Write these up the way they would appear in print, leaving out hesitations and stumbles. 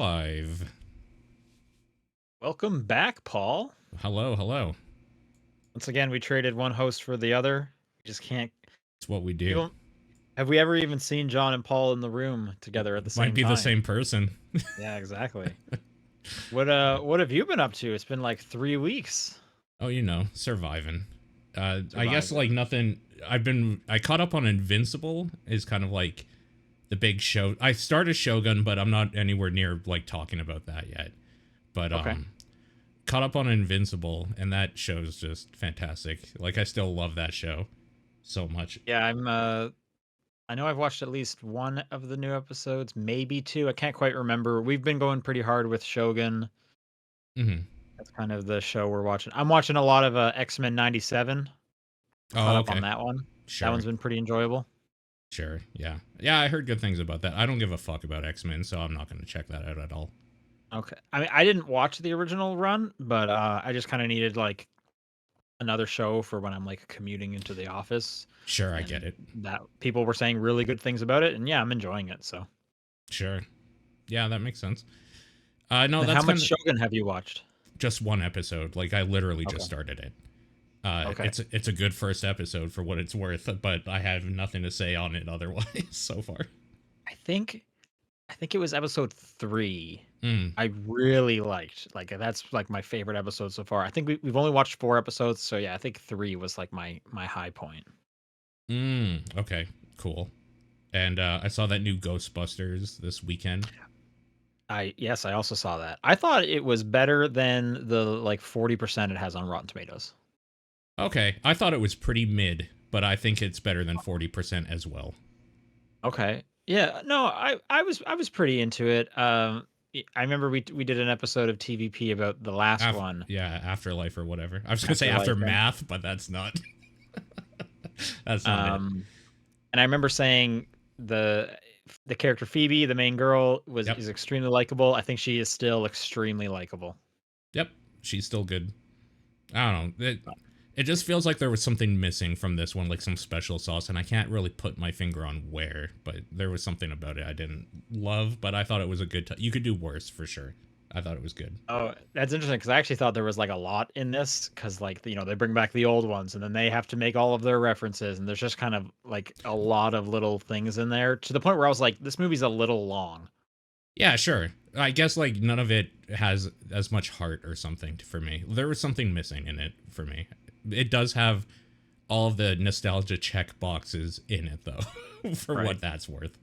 Live. Welcome back, Paul. Hello, hello. Once again, we traded one host for the other. We just can't. It's what we We do. don't. Have we ever even seen John and Paul in the room together at the Might same be the time? same person. Yeah, exactly. What have you been up to? It's been like 3 weeks. Oh, surviving. I guess Surviving. like nothing. I caught up on Invincible is kind of like the big show. I started Shogun, but I'm not anywhere near like talking about that yet. But Okay. caught up on Invincible, and that show's just fantastic. Like I still love that show so much. Yeah, I know I've watched at least one of the new episodes, maybe two. I can't quite remember. We've been going pretty hard with Shogun. Hmm. That's kind of the show we're watching. I'm watching a lot of X-Men '97. Caught Oh, up on okay. that one. That Sure. one's been pretty enjoyable. Sure. Yeah. Yeah, I heard good things about that. I don't give a fuck about X-Men, so I'm not going to check that out at all. Okay. I mean, I didn't watch the original run, but I just kind of needed like another show for when I'm like commuting into the office, Sure, I get and it. that people were saying really good things about it, and yeah, I'm enjoying it. So, Sure. Yeah, that makes sense. No, then how that's much kind of Shogun have you watched? just one episode. Like I literally just Okay. started it. Okay. It's a good first episode for what it's worth, but I have nothing to say on it otherwise so far. I think I think it was episode 3. Mm. I really liked. Like that's like my favorite episode so far. I think we've only watched 4 episodes, so yeah, I think 3 was like my high point. Okay. Cool. And I saw that new Ghostbusters this weekend. I also saw that. I thought it was better than the like 40% it has on Rotten Tomatoes. Okay, I thought it was pretty mid, but I think it's better than 40% as well. Okay. Yeah, no, I was pretty into it. I remember we did an episode of TVP about the last one, Yeah, Afterlife or whatever. I was gonna say Afterlife, and Aftermath, but that's not. That's not it. um and I remember saying the the character Phoebe, the main girl, Yep. is extremely likable. I think she is still extremely likable. Yep. She's still good. I don't know. It just feels like there was something missing from this one, like some special sauce, and I can't really put my finger on where, but there was something about it I didn't love, but I thought it was a good you could do worse for sure. I thought it was good. Oh, that's interesting because I actually thought there was like a lot in this because like they bring back the old ones and then they have to make all of their references and there's just kind of like a lot of little things in there to the point where I was like, this movie's a little long. Yeah, sure. I guess like none of it has as much heart or something for me. There was something missing in it for me. It does have all of the nostalgia check boxes in it though, for Right. what that's worth.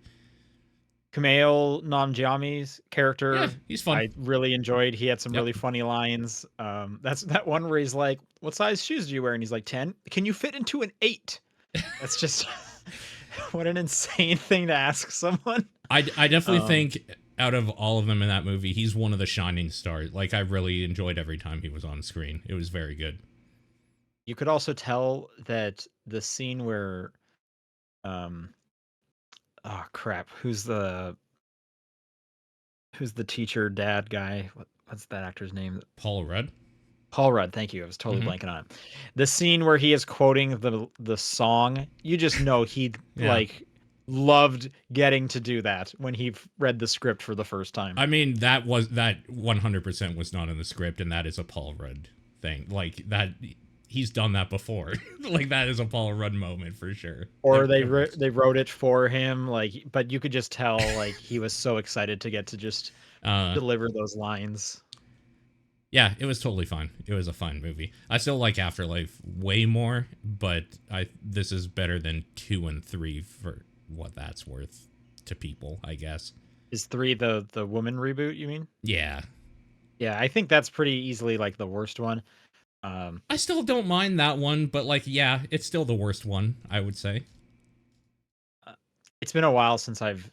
Kumail Nanjiani's Yeah, character, he's fun. I really enjoyed. He had some Yep. really funny lines. That's that one where he's like, "What size shoes do you wear?" And he's like, 10. Can you fit into an 8? That's just what an insane thing to ask someone. I definitely Um, think out of all of them in that movie, he's one of the shining stars. Like I really enjoyed every time he was on screen. It was very good. you could also tell that the scene where, um, oh crap, who's the teacher dad guy? What's that actor's name? Paul Rudd. Paul Rudd, thank you. I was totally Hmm. blanking on it. The scene where he is quoting the song, you just know he Yeah. like loved getting to do that when he read the script for the first time. I mean, that 100% was not in the script, and that is a Paul Rudd thing. Like that, he's done that before. Like that is a Paul Rudd moment for sure. Or It works. they wrote it for him, like, but you could just tell like he was so excited to get to just Uh, deliver those lines. yeah, it was totally fine. It was a fine movie. I still like Afterlife way more, but this is better than 2 and 3 for what that's worth to people, I guess. Is 3 the woman reboot, you mean? Yeah, Yeah, I think that's pretty easily like the worst one. Um, I still don't mind that one, but like, yeah, it's still the worst one, I would say. uh, it's been a while since I've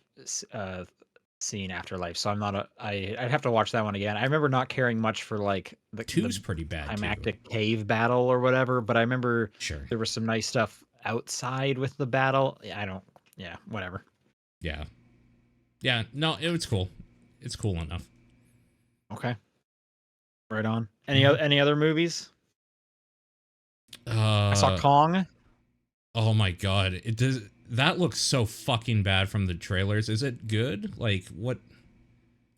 seen Afterlife, so I'm not I'd have to watch that one again. I remember not caring much for like the Two's pretty bad too. climactic cave battle or whatever, but I remember Sure. there was some nice stuff outside with the battle. Yeah, I don't. Yeah, whatever. Yeah. Yeah. No, it was cool. It's cool enough. Okay, right on. Mhm. Any other movies? I saw Uh Kong. oh my god. It does that looks so fucking bad from the trailers. Is it good? Like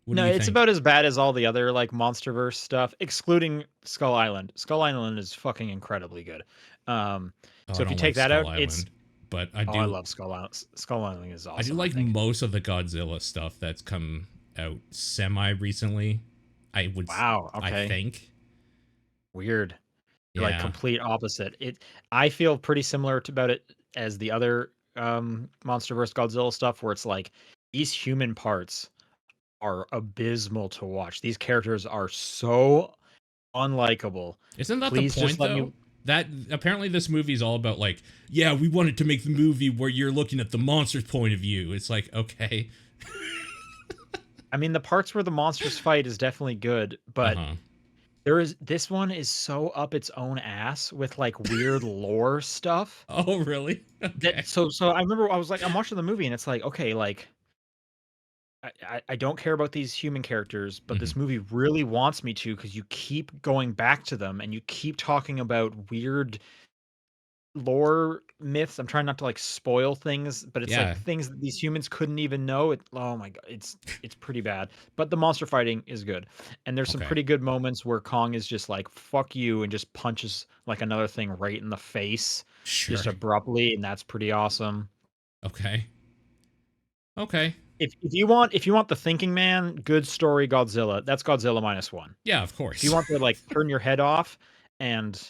What do No, you it's think? about as bad as all the other like MonsterVerse stuff, excluding Skull Island. Skull Island is fucking incredibly good. Um, Oh, so I if you don't take like that Skull out, it's Island, but oh, I love Skull Island. Skull Island is I do awesome. I like think. most of the Godzilla stuff that's come out semi recently. I would, Wow. I Okay. think, Weird. You're like yeah. complete opposite. I feel pretty similar to about it as the other MonsterVerse Godzilla stuff, where it's like these human parts are abysmal to watch. These characters are so unlikable. Isn't that the Please just point let me. though? That apparently this movie's all about like, yeah, we wanted to make the movie where you're looking at the monster's point of view. It's like, okay, I mean, the parts where the monsters fight is definitely good, uh but huh. this one is so up its own ass with like weird lore stuff Oh, really? that Okay. so I remember I was like I'm watching the movie and it's like okay, like I don't care about these human characters, but Hmm. this movie really wants me to because you keep going back to them and you keep talking about weird lore myths. I'm trying not to like spoil things, but it's like Yeah. things that these humans couldn't even know. Oh my god, it's pretty bad. But the monster fighting is good. And there's some Okay. pretty good moments where Kong is just like fuck you and just punches like another thing right in the face just Sure. abruptly, and that's pretty awesome. Okay. Okay. If you want the thinking man, good story Godzilla. That's Godzilla minus 1. Yeah, of If you course. want to like turn your head off and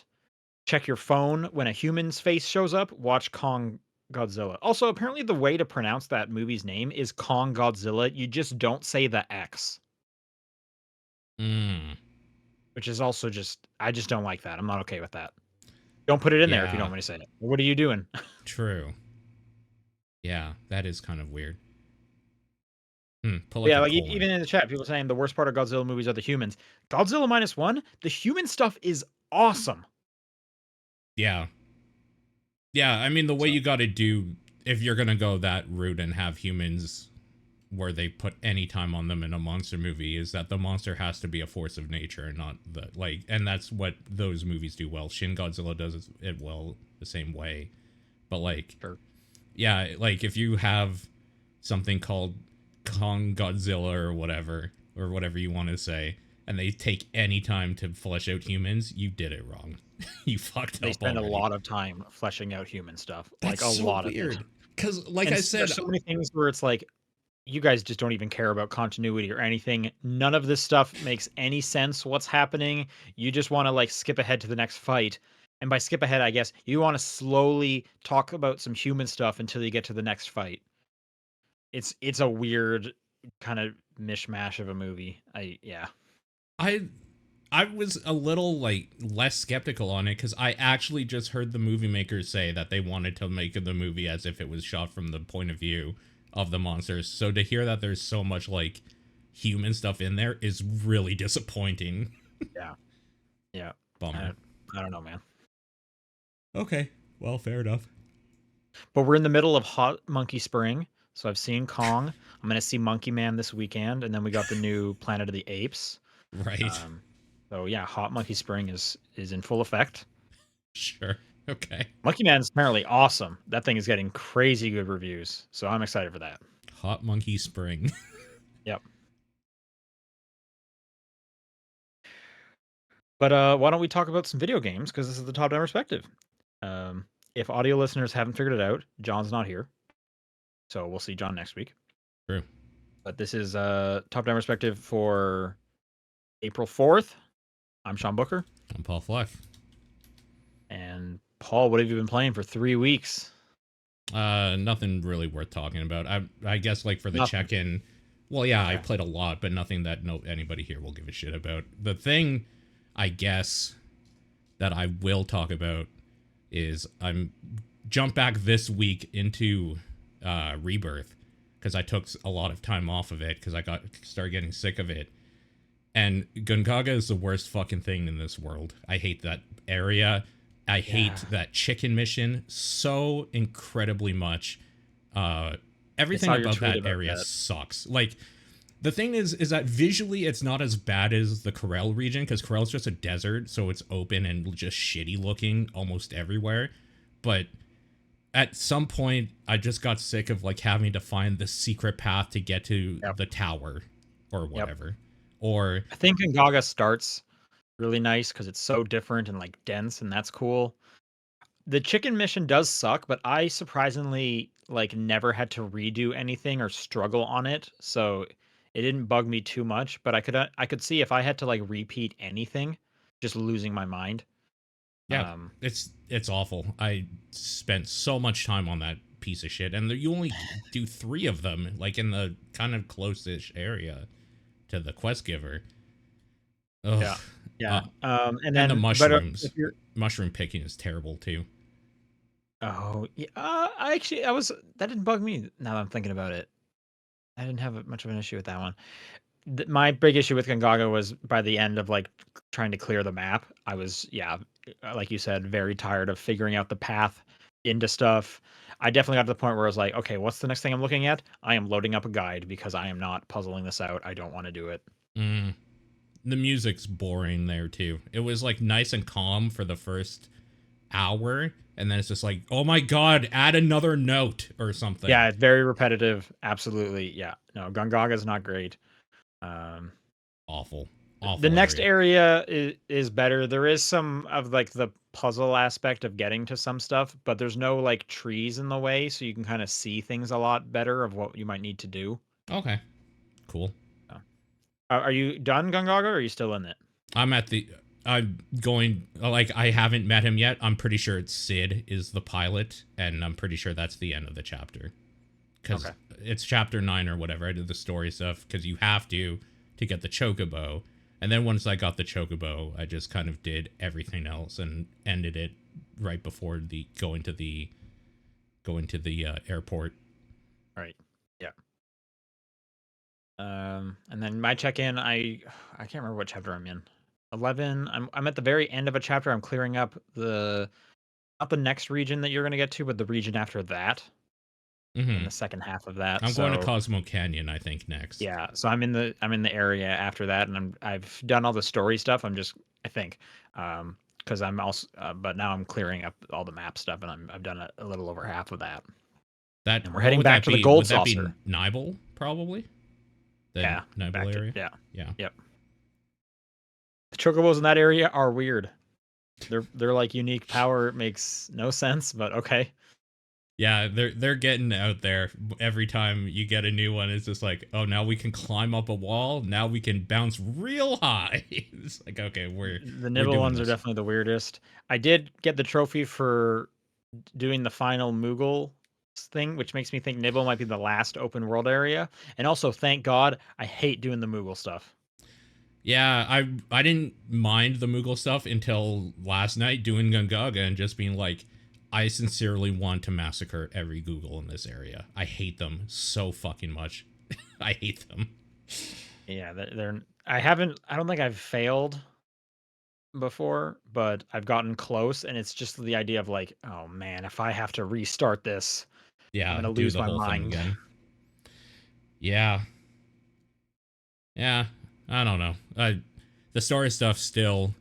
check your phone when a human's face shows up, watch Kong Godzilla. Also, apparently the way to pronounce that movie's name is Kong Godzilla. You just don't say the X, Mm, which is also just I just don't like that. I'm not okay with that. Don't put it in there if you don't yeah. want me to say it. What are you doing? True. Yeah, that is kind of weird. Put like Yeah, a like colon. even in the chat, people saying the worst part of Godzilla movies are the humans. Godzilla minus 1, the human stuff is awesome. Yeah. Yeah, I mean the way So you got to do if you're gonna go that route and have humans where they put any time on them in a monster movie is that the monster has to be a force of nature and not the like, and that's what those movies do well. Shin Godzilla does it well the same way, but like, sure. yeah, like if you have something called Kong Godzilla or whatever you want to say, and they take any time to flesh out humans, you did it wrong. You fucked They up spend a already. lot of time fleshing out human stuff, like That's a so lot of it. weird. Cause like And I said, there's so many things where it's like you guys just don't even care about continuity or anything. None of this stuff makes any sense. What's happening? You just want to like skip ahead to the next fight. And by skip ahead, I guess you want to slowly talk about some human stuff until you get to the next fight. It's a weird kind of mishmash of a movie. I yeah. I I was a little like less skeptical on it because I actually just heard the movie makers say that they wanted to make the movie as if it was shot from the point of view of the monsters. So to hear that there's so much like human stuff in there is really disappointing. Yeah. Yeah. Bummer. I, I don't know, man. Okay, well, fair enough. But we're in the middle of Hot Monkey Spring. So I've seen Kong. I'm gonna see Monkey Man this weekend, and then we got the new Planet of the Apes. Right. Um, so yeah, Hot Monkey Spring is in full effect. Sure. Okay. Monkey Man is apparently awesome. That thing is getting crazy good reviews. So I'm excited for that. Hot Monkey Spring. Yep. But why don't we talk about some video games? Because this is the top down perspective. If audio listeners haven't figured it out, John's not here. So we'll see John next week. True. But this is top down perspective for April 4th. I'm Sean Booker. I'm Paul Fleck. And Paul, what have you been playing for 3 weeks? Nothing really worth talking about. I guess like for the Nothing. check-in. Well, yeah, I Okay. played a lot, but nothing that anybody here will give a shit about. The thing, I guess, that I will talk about is I'm jumped back this week into Rebirth because I took a lot of time off of it because I started getting sick of it. And Gungaga is the worst fucking thing in this world. I hate that area. I hate Yeah. that chicken mission so incredibly much. I Everything saw your about tweet that about area that. sucks. Like the thing is that visually it's not as bad as the Corel region because Corel's just a desert, so it's open and just shitty looking almost everywhere. But at some point, I just got sick of like having to find the secret path to get to Yep. the tower or Yep. whatever. Or I think Gongaga starts really nice because it's so different and like dense, and that's cool. The chicken mission does suck, but I surprisingly like never had to redo anything or struggle on it, so it didn't bug me too much. But I could see if I had to like repeat anything, just losing my mind. yeah, Um, it's awful. I spent so much time on that piece of shit, and you only do 3 of them, like in the kind of close-ish area to the quest giver. Ugh. yeah, yeah. Uh, And and the then, but if mushrooms. you're Mushroom picking is terrible too. oh yeah, I actually I was that didn't bug me. Now that I'm thinking about it, I didn't have much of an issue with that one. My big issue with Gongaga was by the end of like trying to clear the map. I was, yeah, like you said, very tired of figuring out the path into stuff. I definitely got to the point where I was like, okay, what's the next thing I'm looking at? I am loading up a guide because I am not puzzling this out. I don't want to do it. Mm. The music's boring there too. It was like nice and calm for the first hour, and then it's just like, oh my god, add another note or something. Yeah, it's very repetitive. Absolutely. Yeah. No, Gongaga is not great. Um, Awful. The Awful next area. area is better. There is some of like the puzzle aspect of getting to some stuff, but there's no like trees in the way, so you can kind of see things a lot better of what you might need to do. Okay. Cool. So, are you done, Gungaga, or are you still in it? I'm at the I'm going like I haven't met him yet. I'm pretty sure it's Sid is the pilot, and I'm pretty sure that's the end of the chapter. Cuz Okay. it's chapter 9 or whatever. I did the story stuff cuz you have to get the chocobo. And then once I got the chocobo, I just kind of did everything else and ended it right before the going to the airport. Right. Yeah. And then my check-in, I can't remember what chapter I'm in. 11. I'm at the very end of a chapter. I'm clearing up the not the next region that you're going to get to, but the region after that, in Mhm. the second half of that. I'm going to So Cosmo Canyon I think next. yeah, so I'm in the area after that, and I've done all the story stuff. I'm just I think, because I'm also, but now I'm clearing up all the map stuff, and I've done a little over half of that, That and we're what heading would back that to the be? gold Would that saucer. be Nibel probably? The Yeah, Nibel back to area? yeah, Yeah. yep. The chocobos in that area are weird. They're like unique power. It makes no sense, but okay. Yeah, they're getting out there. Every time you get a new one, it's just like, oh, now we can climb up a wall. Now we can bounce real high. It's like, okay, The we're nibble doing ones are this. definitely the weirdest. I did get the trophy for doing the final Moogle thing, which makes me think Nibble might be the last open world area. And also, thank God, I hate doing the Moogle stuff. Yeah, I didn't mind the Moogle stuff until last night doing Gungaga and just being like, I sincerely want to massacre every Google in this area. I hate them so fucking much. I hate them. Yeah, they're I haven't. I don't think I've failed before, but I've gotten close, and it's just the idea of like, oh man, if I have to restart this, I'm Yeah, gonna do lose the my whole thing mind. again. Yeah, yeah. I don't know. The story stuff still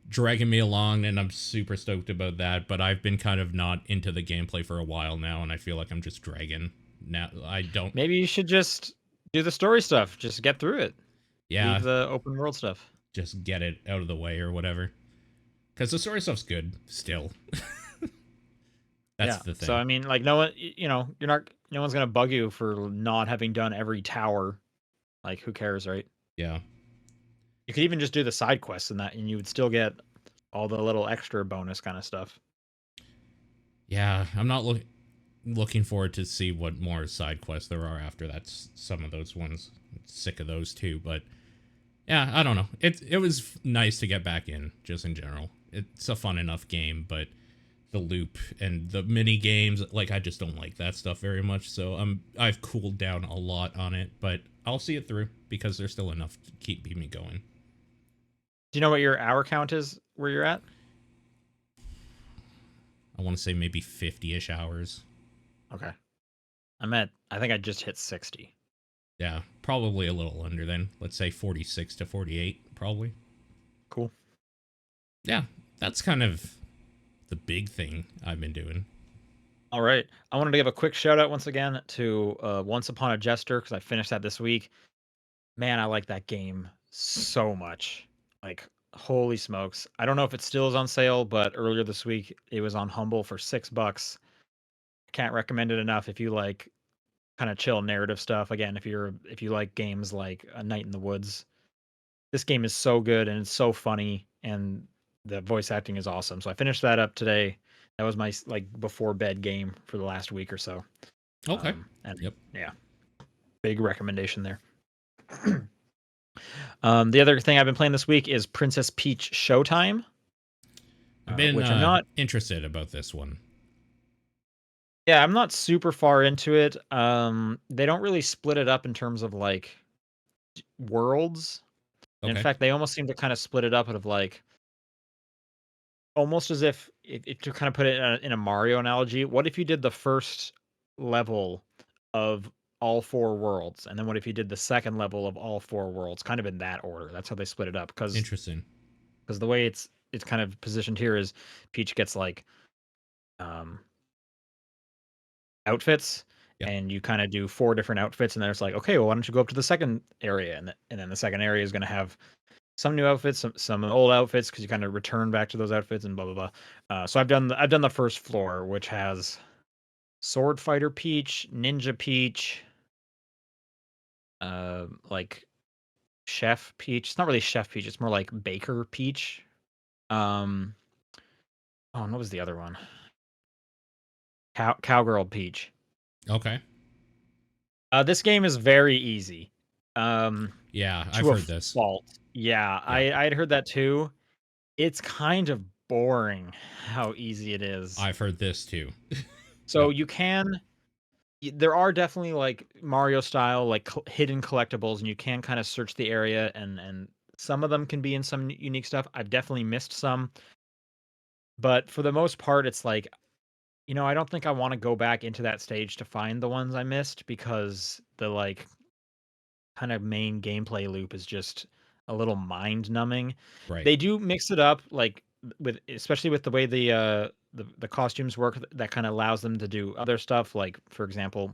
dragging me along, and I'm super stoked about that. But I've been kind of not into the gameplay for a while now, and I feel like I'm just dragging. Now I don't. Maybe you should just do the story stuff. Just get through it. Leave Yeah, the open world stuff. just get it out of the way or whatever. Because the story stuff's good still. That's Yeah. the So thing. I mean, like, no one, you know, you're not, no one's gonna bug you for not having done every tower. Like, who cares, right? Yeah. You could even just do the side quests and that, and you would still get all the little extra bonus kind of stuff. Yeah, I'm not looking forward to see what more side quests there are after that's some of those ones. I'm sick of those too, but yeah, I don't know. It was nice to get back in, just in general. It's a fun enough game, but the loop and the mini games, like I just don't like that stuff very much. So I've cooled down a lot on it, but I'll see it through because there's still enough to keep me going. Do you know what your hour count is where you're at? I want to say maybe 50-ish hours. Okay. I think I just hit 60. Yeah, probably a little under then. Let's say 46 to 48, probably. Cool. Yeah, that's kind of the big thing I've been doing. All right. I wanted to give a quick shout out once again to Once Upon a Jester because I finished that this week. Man, I like that game so much. Like, holy smokes. I don't know if it still is on sale, but earlier this week it was on Humble for $6. Can't recommend it enough if you like kind of chill narrative stuff. Again, if you like games like A Night in the Woods, this game is so good and it's so funny and the voice acting is awesome. So I finished that up today. That was my like before bed game for the last week or so. Okay. And Yep. yeah, big recommendation there. The other thing I've been playing this week is Princess Peach Showtime, I've been which I'm not. interested about this one. Yeah, I'm not super far into it. They don't really split it up in terms of like worlds. And in Okay. fact, they almost seem to kind of split it up out of like almost as if to kind of put it in a Mario analogy. What if you did the first level of all four worlds, and then what if you did the second level of all four worlds, kind of in that order? That's how they split it up Interesting. because the way it's kind of positioned here is Peach gets like um outfits Yep. and you kind of do four different outfits and then it's like okay, well, why don't you go up to the second area and then the second area is going to have some new outfits, some old outfits because you kind of return back to those outfits and blah blah blah. So I've done the first floor, which has Sword Fighter Peach, Ninja Peach, like Chef Peach. It's not really Chef Peach, it's more like Baker Peach. Um oh, and what was the other one? Cowgirl Peach. Okay. This game is very easy. Um Yeah, I've to a heard this. fault. Yeah, Yeah, I had heard that too. It's kind of boring how easy it is. I've heard this too. So Yep. you can there are definitely like Mario style like hidden collectibles and you can kind of search the area and some of them can be in some unique stuff. I've definitely missed some, but for the most part it's like, I don't think I want to go back into that stage to find the ones I missed because the like kind of main gameplay loop is just a little mind numbing. Right. They do mix it up like with especially with the way the costumes work that kind of allows them to do other stuff like for example,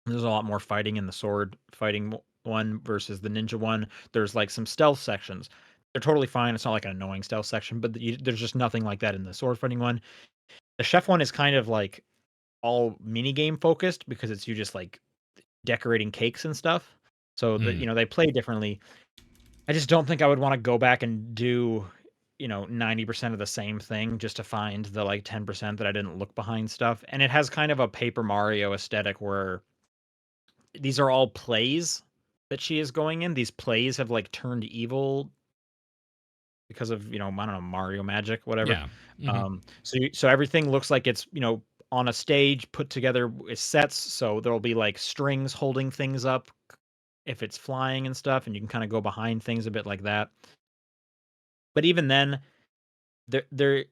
there's a lot more fighting in the sword fighting one versus the ninja one. There's like some stealth sections. They're totally fine. It's not like an annoying stealth section, but there's just nothing like that in the sword fighting one. The chef one is kind of like all mini game focused because it's you just like decorating cakes and stuff. So that Mm. they play differently. I just don't think I would want to go back and do 90% of the same thing just to find the like 10% that I didn't look behind stuff. And it has kind of a Paper Mario aesthetic where these are all plays that she is going in. These plays have like turned evil because of, I don't know, Mario magic, whatever. Yeah. Hmm. So everything looks like it's, on a stage put together with sets. So there'll be like strings holding things up if it's flying and stuff, and you can kind of go behind things a bit like that. But even then, they're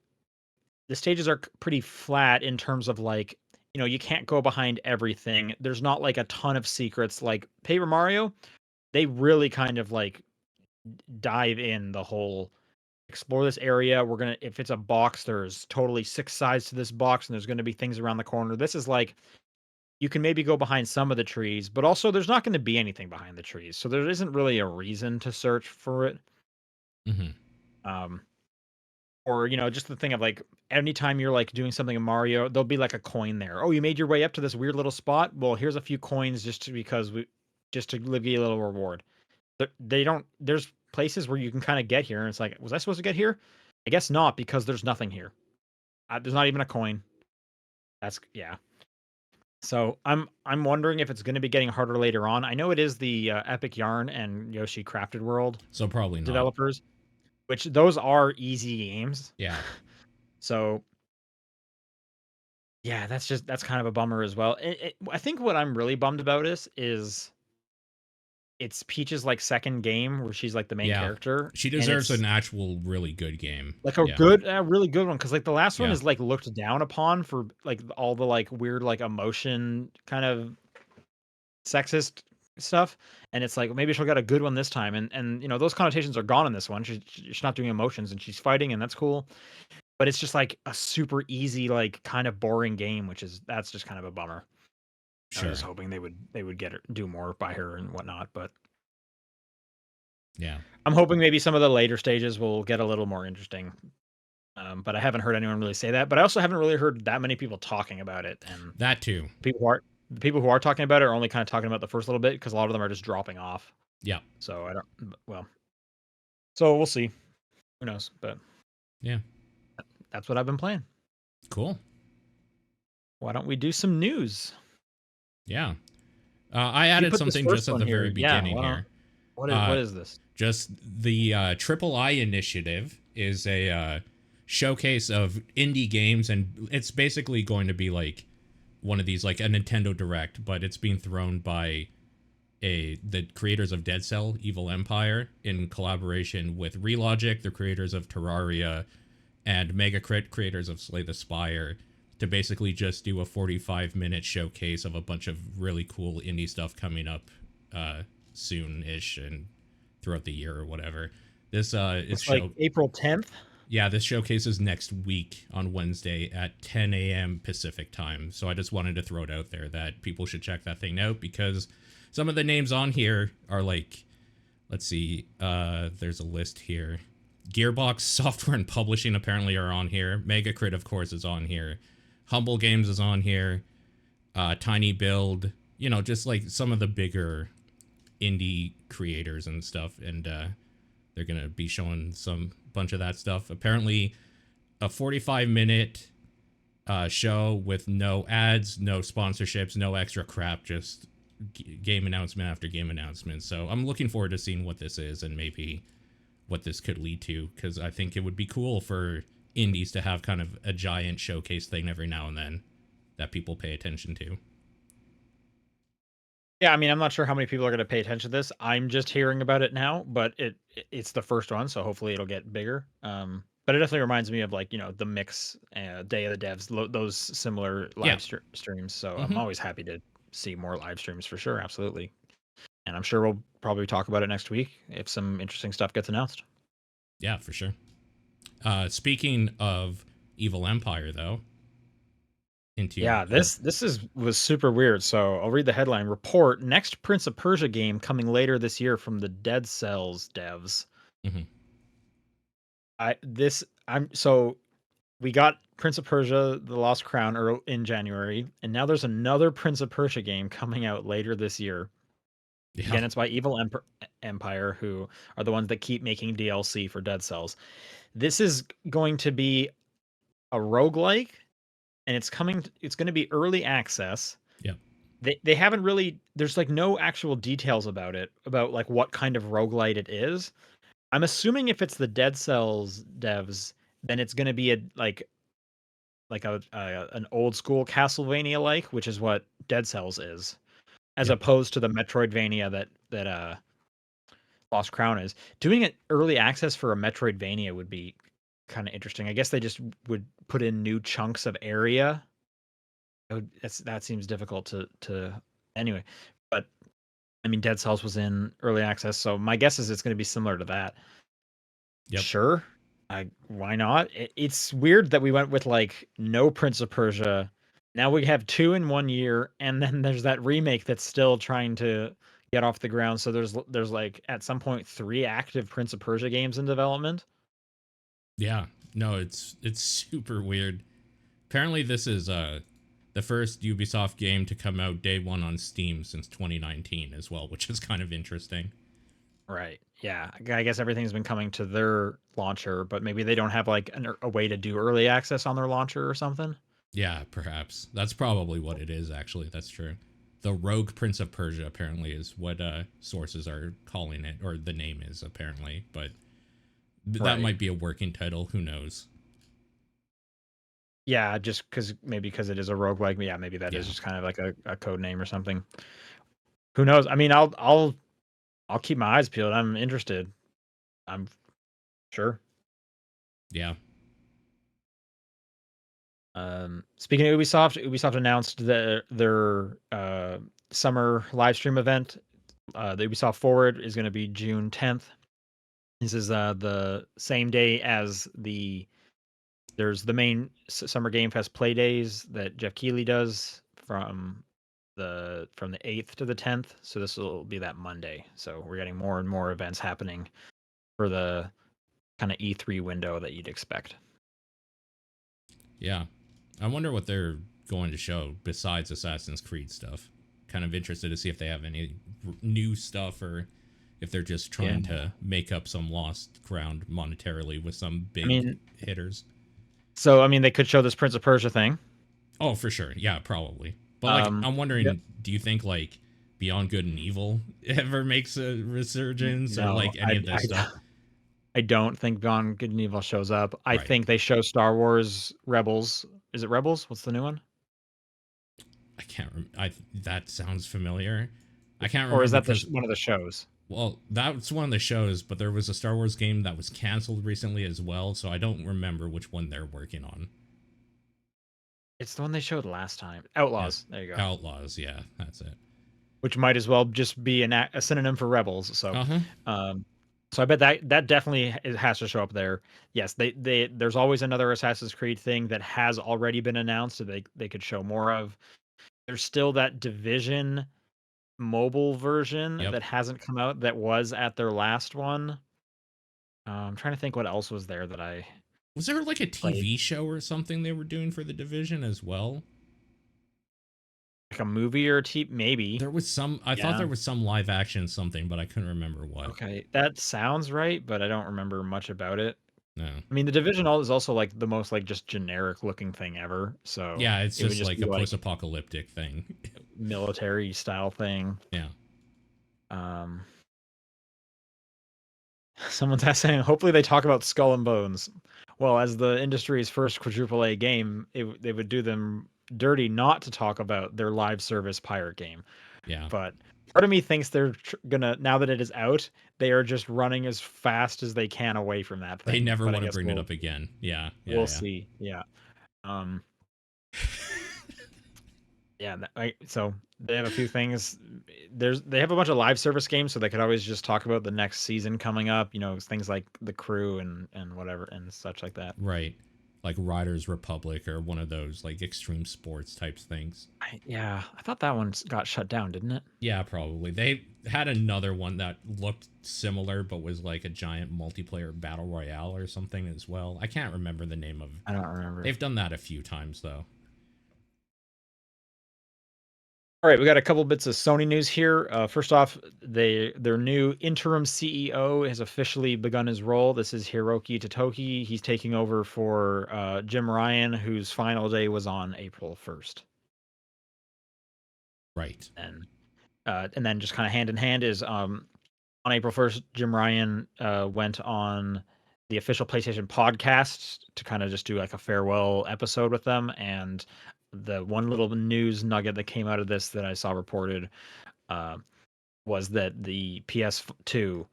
the stages are pretty flat in terms of like, you can't go behind everything. There's not like a ton of secrets like Paper Mario. They really kind of like dive in the whole explore this area. We're going to if it's a box, there's totally six sides to this box and there's going to be things around the corner. This is like you can maybe go behind some of the trees, but also there's not going to be anything behind the trees. So there isn't really a reason to search for it. Hmm. Um or just the thing of like anytime you're like doing something in Mario, there'll be like a coin there. Oh, you made your way up to this weird little spot. Well, here's a few coins because we just to give you a little reward. They don't. There's places where you can kind of get here, and it's like, was I supposed to get here? I guess not because there's nothing here. There's not even a coin. That's yeah. So I'm wondering if it's going to be getting harder later on. I know it is the Epic Yarn and Yoshi Crafted World So probably not. developers, which those are easy games. Yeah. So yeah, that's kind of a bummer as well. I think what I'm really bummed about is it's Peach's like second game where she's like the main Yeah. character, She and deserves it's an actual really good game. like Yeah. a really good one because like the last one Yeah. is like looked down upon for like all the like weird like emotion kind of sexist stuff, and it's like maybe she'll get a good one this time, and those connotations are gone in this one. She's not doing emotions and she's fighting, and that's cool. But it's just like a super easy like kind of boring game, that's just kind of a bummer. I was just Sure. hoping they would get her, do more by her and whatnot, but Yeah. I'm hoping maybe some of the later stages will get a little more interesting. But I haven't heard anyone really say that. But I also haven't really heard that many people talking about it. And That too. people who are the people who are talking about it are only kind of talking about the first little bit because a lot of them are just dropping off. Yeah. So I don't. Well, so we'll see. Who knows? But Yeah. that's what I've been playing. Cool. Why don't we do some news? Yeah. I You added put this something first just at one the here. very Yeah. beginning Why don't? here. What is this? Just the Triple I initiative is a showcase of indie games, and it's basically going to be like one of these, like a Nintendo Direct, but it's being thrown by the creators of Dead Cell, Evil Empire, in collaboration with Relogic, the creators of Terraria, and Megacrit, creators of Slay the Spire, to basically just do a 45-minute showcase of a bunch of really cool indie stuff coming up soon-ish and throughout the year or whatever. This is Looks like show April 10th. Yeah, this showcase is next week on Wednesday at 10 a.m. Pacific time. So I just wanted to throw it out there that people should check that thing out, because some of the names on here are like, let's see, there's a list here. Gearbox Software and Publishing apparently are on here. Megacrit, of course, is on here. Humble Games is on here. Tiny Build, just like some of the bigger indie creators and stuff. And they're going to be showing some bunch of that stuff. Apparently, a 45-minute show with no ads, no sponsorships, no extra crap, just game announcement after game announcement. So I'm looking forward to seeing what this is and maybe what this could lead to, because I think it would be cool for indies to have kind of a giant showcase thing every now and then that people pay attention to. Yeah, I mean, I'm not sure how many people are going to pay attention to this. I'm just hearing about it now, but it's the first one, so hopefully it'll get bigger. But it definitely reminds me of, like, the Mix, Day of the Devs, those similar Yeah. streams. So I'm Mm-hmm. always happy to see more live streams for sure, absolutely. And I'm sure we'll probably talk about it next week if some interesting stuff gets announced. Yeah, for sure. Speaking of Evil Empire, though, into Yeah, was super weird. So I'll read the headline: Report next Prince of Persia game coming later this year from the Dead Cells devs. mm-hmm. So we got Prince of Persia: The Lost Crown in January, and now there's another Prince of Persia game coming out later this year. Yeah. Again, it's by Evil Empire, who are the ones that keep making DLC for Dead Cells. This is going to be a roguelike, and it's going to be early access. Yeah. They haven't really, there's like no actual details about it, about like what kind of roguelite it is. I'm assuming if it's the Dead Cells devs, then it's going to be an old school Castlevania like, which is what Dead Cells is, as Yep. opposed to the Metroidvania that Lost Crown is. Doing it early access for a Metroidvania would be kind of interesting. I guess they just would put in new chunks of area. That seems difficult to anyway. But I mean, Dead Cells was in early access, so my guess is it's going to be similar to that. Yep. Sure, why not? It's weird that we went with like no Prince of Persia. Now we have two in 1 year, and then there's that remake that's still trying to get off the ground. So there's like at some point 3 active Prince of Persia games in development. Yeah. No, it's super weird. Apparently, this is the first Ubisoft game to come out day one on Steam since 2019 as well, which is kind of interesting. Right. Yeah. I guess everything's been coming to their launcher, but maybe they don't have like a way to do early access on their launcher or something. Yeah, perhaps. That's probably what it is, actually. That's true. The Rogue Prince of Persia, apparently, is what sources are calling it, or the name is, apparently. But that might be a working title. Who knows? Yeah, just because it is a roguelike. Yeah, maybe that is just kind of like a code name or something. Who knows? I mean, I'll keep my eyes peeled. I'm interested. I'm sure. Yeah. Speaking of Ubisoft announced their summer live stream event. The Ubisoft Forward is going to be June 10th. This is the same day as there's the main Summer Game Fest play days that Jeff Keighley does from from the 8th to the 10th. So this will be that Monday. So we're getting more and more events happening for the kind of E3 window that you'd expect. Yeah. I wonder what they're going to show besides Assassin's Creed stuff. Kind of interested to see if they have any new stuff or if they're just Yeah. trying to make up some lost ground monetarily with some I big mean, hitters. so I mean, they could show this Prince of Persia thing. Oh, for sure. Yeah, probably. But like, Um, I'm yep. wondering, do you think like Beyond Good and Evil ever makes a resurgence or No, like any of this I stuff? I don't think Beyond Good and Evil shows up. I Right. think they show Star Wars Rebels. Is it Rebels? What's the new one? I can't. That sounds familiar. I can't Or is remember that because one of the shows? well, that's one of the shows, but there was a Star Wars game that was canceled recently as well, so I don't remember which one they're working on. It's the one they showed last time. Yeah, Outlaws. There you go. Outlaws. Yeah, that's it. Which might as well just be a synonym for Rebels. So, Uh huh. um, so I bet that definitely has to show up there. Yes, there's always another Assassin's Creed thing that has already been announced that they could show more of. There's still that Division mobile version Yep. that hasn't come out that was at their last one. I'm trying to think what else was there that I Was there like a played. TV show or something they were doing for the Division as well? Like a movie or maybe. There was some. I thought Yeah. there was some live action something, but I couldn't remember what. Okay. That sounds right, but I don't remember much about it. No. I mean, the Division is also like the most like just generic looking thing ever. So Yeah, it's it would just just like be a like post-apocalyptic thing. military style thing. Yeah. Um, someone's asking, hopefully they talk about Skull and Bones. Well, as the industry's first quadruple A game, they would do them dirty not to talk about their live service pirate game. Yeah. But part of me thinks they're gonna, now that it is out, they are just running as fast as they can away from that They thing. never But I want to guess bring it up again. Yeah. Yeah. we'll Yeah. see. Yeah. Um, yeah. So they have a few things. They have a bunch of live service games, so they could always just talk about the next season coming up. You know, things like the Crew and whatever and such like that. Right. Like Riders Republic or one of those like extreme sports types things. Yeah, I thought that one got shut down, didn't it? Yeah, probably. They had another one that looked similar but was like a giant multiplayer battle royale or something as well. I can't remember the name of. I don't remember. They've done that a few times though. All right, we got a couple bits of Sony news here. First off, their new interim CEO has officially begun his role. This is Hiroki Totoki. He's taking over for Jim Ryan, whose final day was on April 1st. Right. And then just kind of hand in hand is on April 1st, Jim Ryan went on the official PlayStation podcast to kind of just do like a farewell episode with them. And the one little news nugget that came out of this that I saw reported uh, was that the PS2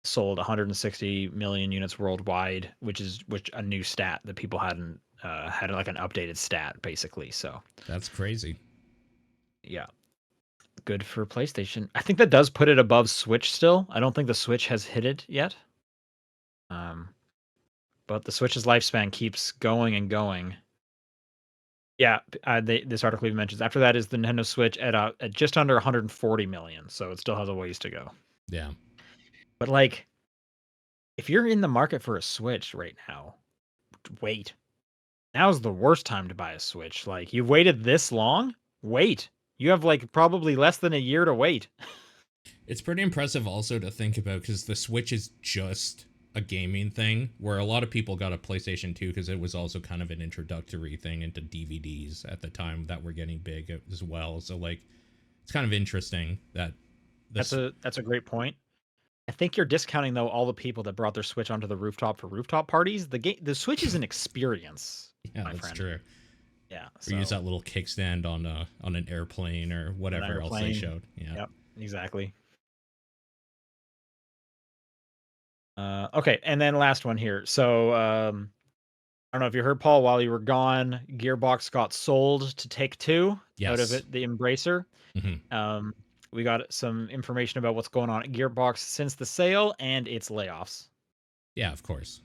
sold 160 million units worldwide, which a new stat that people hadn't had like an updated stat basically. So That's crazy. yeah, good for PlayStation. I think that does put it above Switch still. I don't think the Switch has hit it yet. Um, but the Switch's lifespan keeps going and going. Yeah, this article even mentions after that is the Nintendo Switch at just under 140 million, so it still has a ways to go. Yeah. But like, if you're in the market for a Switch right now, wait. Now's the worst time to buy a Switch. Like, you've waited this long? Wait. You have like probably less than a year to wait. It's pretty impressive also to think about because the Switch is just a gaming thing where a lot of people got a PlayStation 2 because it was also kind of an introductory thing into DVDs at the time that were getting big as well. So like it's kind of interesting that this That's a great point. I think you're discounting though all the people that brought their Switch onto the rooftop for rooftop parties. The Switch is an experience, yeah, my that's friend. true. Yeah. Or use So that little kickstand on an airplane or on an whatever else they airplane. showed. Yeah. Yep. Exactly. Okay, and then last one here. So I don't know if you heard, Paul, while you were gone, Gearbox got sold to Take Two out of Yes. it, the Embracer. Hmm. Um, we got some information about what's going on at Gearbox since the sale and its layoffs. Yeah, of course.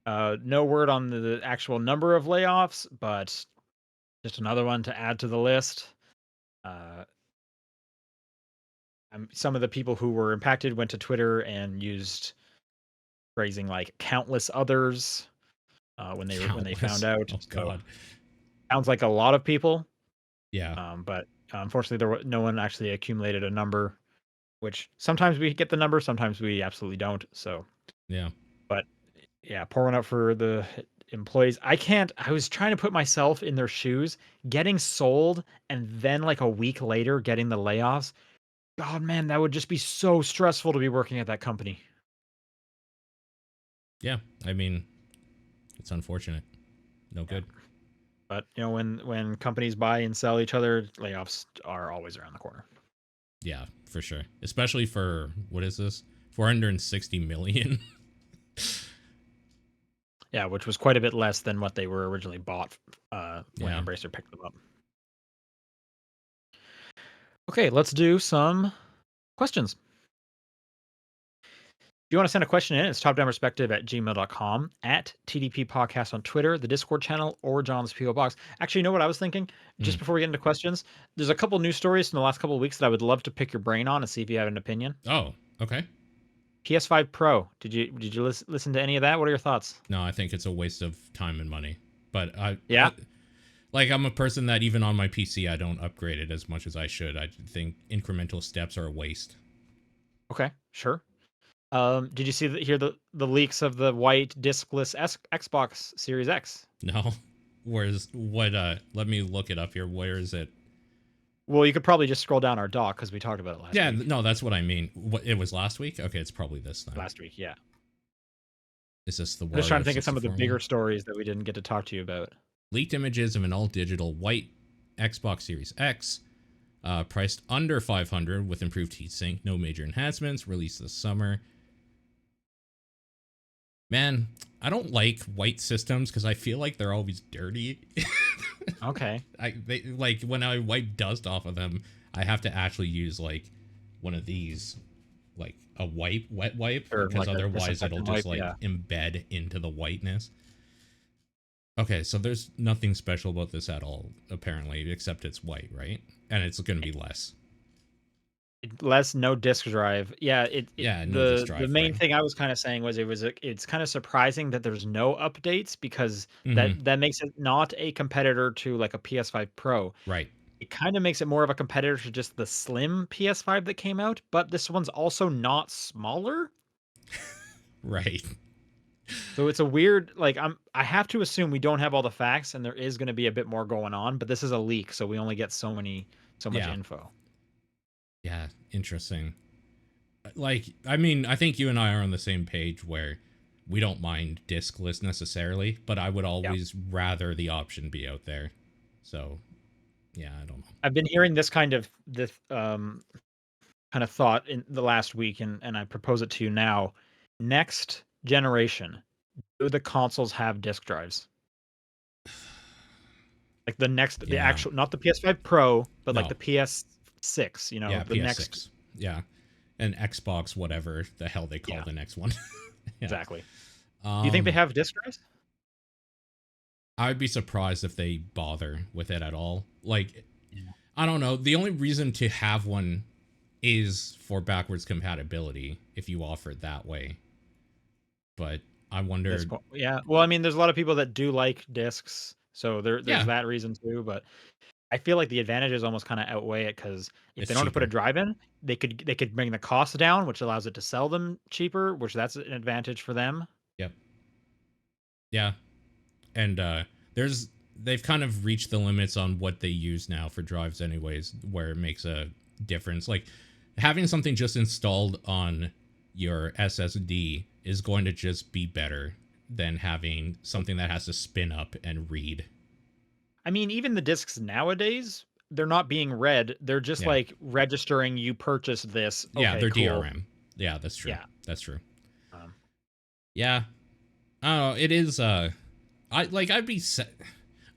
No word on the actual number of layoffs, but just another one to add to the list. Uh, some of the people who were impacted went to Twitter and used phrasing like "countless others" when they found Countless. out. Oh So God. sounds like a lot of people, Yeah. but unfortunately, no one actually accumulated a number. Which sometimes we get the number, sometimes we absolutely don't. So, Yeah. but yeah, pour one out for the employees. I was trying to put myself in their shoes, getting sold, and then like a week later getting the layoffs. God, man, that would just be so stressful to be working at that company. Yeah. I mean, it's unfortunate. No Yeah. good. But when companies buy and sell each other, layoffs are always around the corner. Yeah, for sure. Especially for what is this? 460 million. Yeah, which was quite a bit less than what they were originally bought when Yeah. Embracer picked them up. Okay, let's do some questions. If you want to send a question in, it's topdownperspective@gmail.com, at TDP Podcast on Twitter, the Discord channel, or John's P.O. Box. Actually, you know what I was thinking? Mm. Just before we get into questions, there's a couple news stories from the last couple of weeks that I would love to pick your brain on and see if you have an opinion. Oh, okay. PS5 Pro. Did you listen to any of that? What are your thoughts? No, I think it's a waste of time and money. But Yeah. like I'm a person that even on my PC I don't upgrade it as much as I should. I think incremental steps are a waste. Okay. Sure. Did you hear the leaks of the white discless Xbox Series X? No. Where's what let me look it up here. Where is it? Well, you could probably just scroll down our doc because we talked about it last Yeah, week. no, that's what I mean. What it was last week? Okay, it's probably this then. Last week, yeah. Is this the I'm just trying Wario to think of some of the 64 bigger one? stories that we didn't get to talk to you about. Leaked images of an all-digital white Xbox Series X, priced under 500 with improved heatsink, no major enhancements, released this summer. Man, I don't like white systems because I feel like they're always dirty. Okay. Like when I wipe dust off of them, I have to actually use like one of these, like a wet wipe, Or because like a otherwise it'll disinfectant just wipe, like yeah. embed into the whiteness. Okay, so there's nothing special about this at all, apparently, except it's white, right? And it's going to be less. Less no disk drive. Yeah, Yeah, no disk the drive, main right? thing I was kind of saying was it's kind of surprising that there's no updates because Mm-hmm. that makes it not a competitor to like a PS5 Pro. Right. It kind of makes it more of a competitor to just the slim PS5 that came out, but this one's also not smaller. Right. So it's a weird like I have to assume we don't have all the facts and there is going to be a bit more going on, but this is a leak, so we only get so much Yeah. info. Yeah. Interesting. Like, I mean, I think you and I are on the same page where we don't mind diskless necessarily, but I would Yeah. always rather the option be out there. So, yeah, I don't know. I've been hearing this kind of thought in the last week and I propose it to you now. Next generation, do the consoles have disk drives? Like the Yeah. actual not the PS5 Pro, but like No. the PS6, Yeah, the next. PS6. Yeah. And Xbox, whatever the hell they call Yeah, the next one. Yeah. exactly. Do you think they Um, have disk drives? I'd be surprised if they bother with it at all. Like, Yeah. I don't know. The only reason to have one is for backwards compatibility if you offer it that way. But I This wonder. point, yeah. Well, I mean, there's a lot of people that do like discs, so there's Yeah, that reason too. But I feel like the advantages almost kind of outweigh it because if it's they don't have to put a cheaper. drive in, they could bring the cost down, which allows it to sell them cheaper, which that's an advantage for them. Yep. Yeah. And there's they've kind of reached the limits on what they use now for drives anyways, where it makes a difference. Like having something just installed on your SSD is going to just be better than having something that has to spin up and read. I mean, even the discs nowadays, they're not being read. They're just Yeah. like registering you purchased this. Yeah, Okay, they're cool. DRM. Yeah, that's true. Yeah. That's true. Um, Yeah. I don't know. It is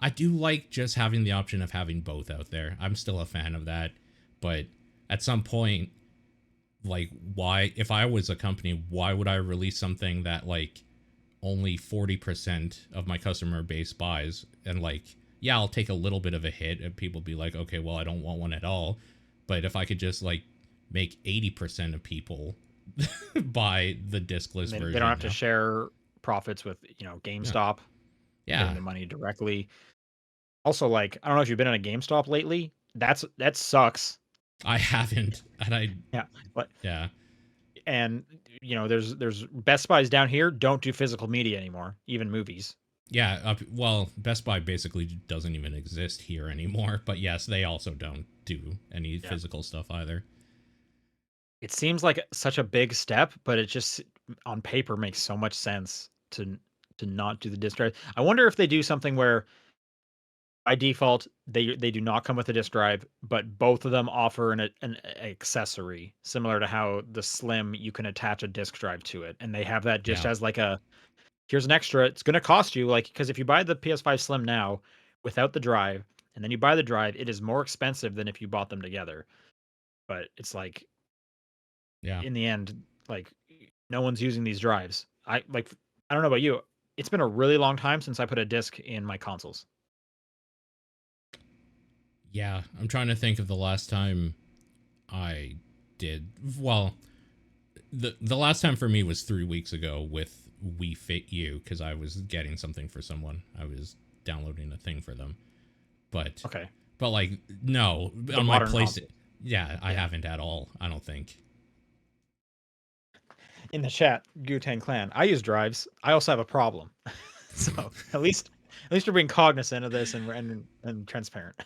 I do like just having the option of having both out there. I'm still a fan of that. But at some point, like why if I was a company, why would I release something that like only 40% of my customer base buys and like yeah, I'll take a little bit of a hit and people be like, okay, well, I don't want one at all. But if I could just like make 80% of people buy the discless And they don't version have to now. share profits with, Yeah. GameStop, getting Yeah. the money directly. Also, like, I don't know if you've been in a GameStop lately. That sucks. I haven't. And I, Yeah, but yeah. and there's Best Buys down here don't do physical media anymore, even movies. Yeah. Well, Best Buy basically doesn't even exist here anymore. But yes, they also don't do any Yeah. physical stuff either. It seems like such a big step, but it just on paper makes so much sense to not do the disk drive. I wonder if they do something where by default they do not come with a disk drive, but both of them offer an accessory similar to how the Slim you can attach a disk drive to it, and they have that just Yeah. as like a here's an extra. It's going to cost you like because if you buy the PS5 Slim now without the drive, and then you buy the drive, it is more expensive than if you bought them together. But it's like Yeah. in the end, like no one's using these drives. I don't know about you. It's been a really long time since I put a disc in my consoles. Yeah. I'm trying to think of the last time I did. Well, the last time for me was 3 weeks ago with We Fit You because I was getting something for someone. I was downloading a thing for them, but Okay. like no The on my modern place. console. Yeah, I Yeah. haven't at all. I don't think. In the chat, Gu-Tang Clan. I use drives. I also have a problem. So at least we're being cognizant of this and transparent.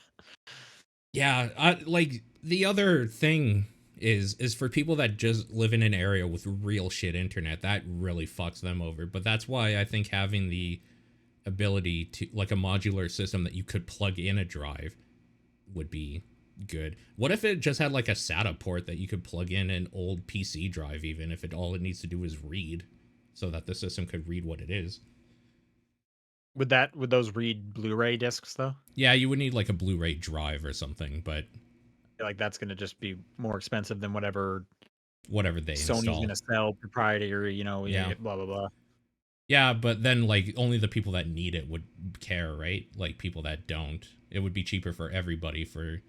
Yeah, I like the other thing is for people that just live in an area with real shit internet that really fucks them over. But that's why I think having the ability to like a modular system that you could plug in a drive would be good. What if it just had like a SATA port that you could plug in an old PC drive, even if all it needs to do is read, so that the system could read what it is? Would those read Blu-ray discs though? Yeah, you would need like a Blu-ray drive or something, but Like that's gonna just be more expensive than whatever whatever they Sony's install. gonna sell proprietary, Yeah. blah blah blah. Yeah, but then like only the people that need it would care, right? Like people that don't. It would be cheaper for everybody for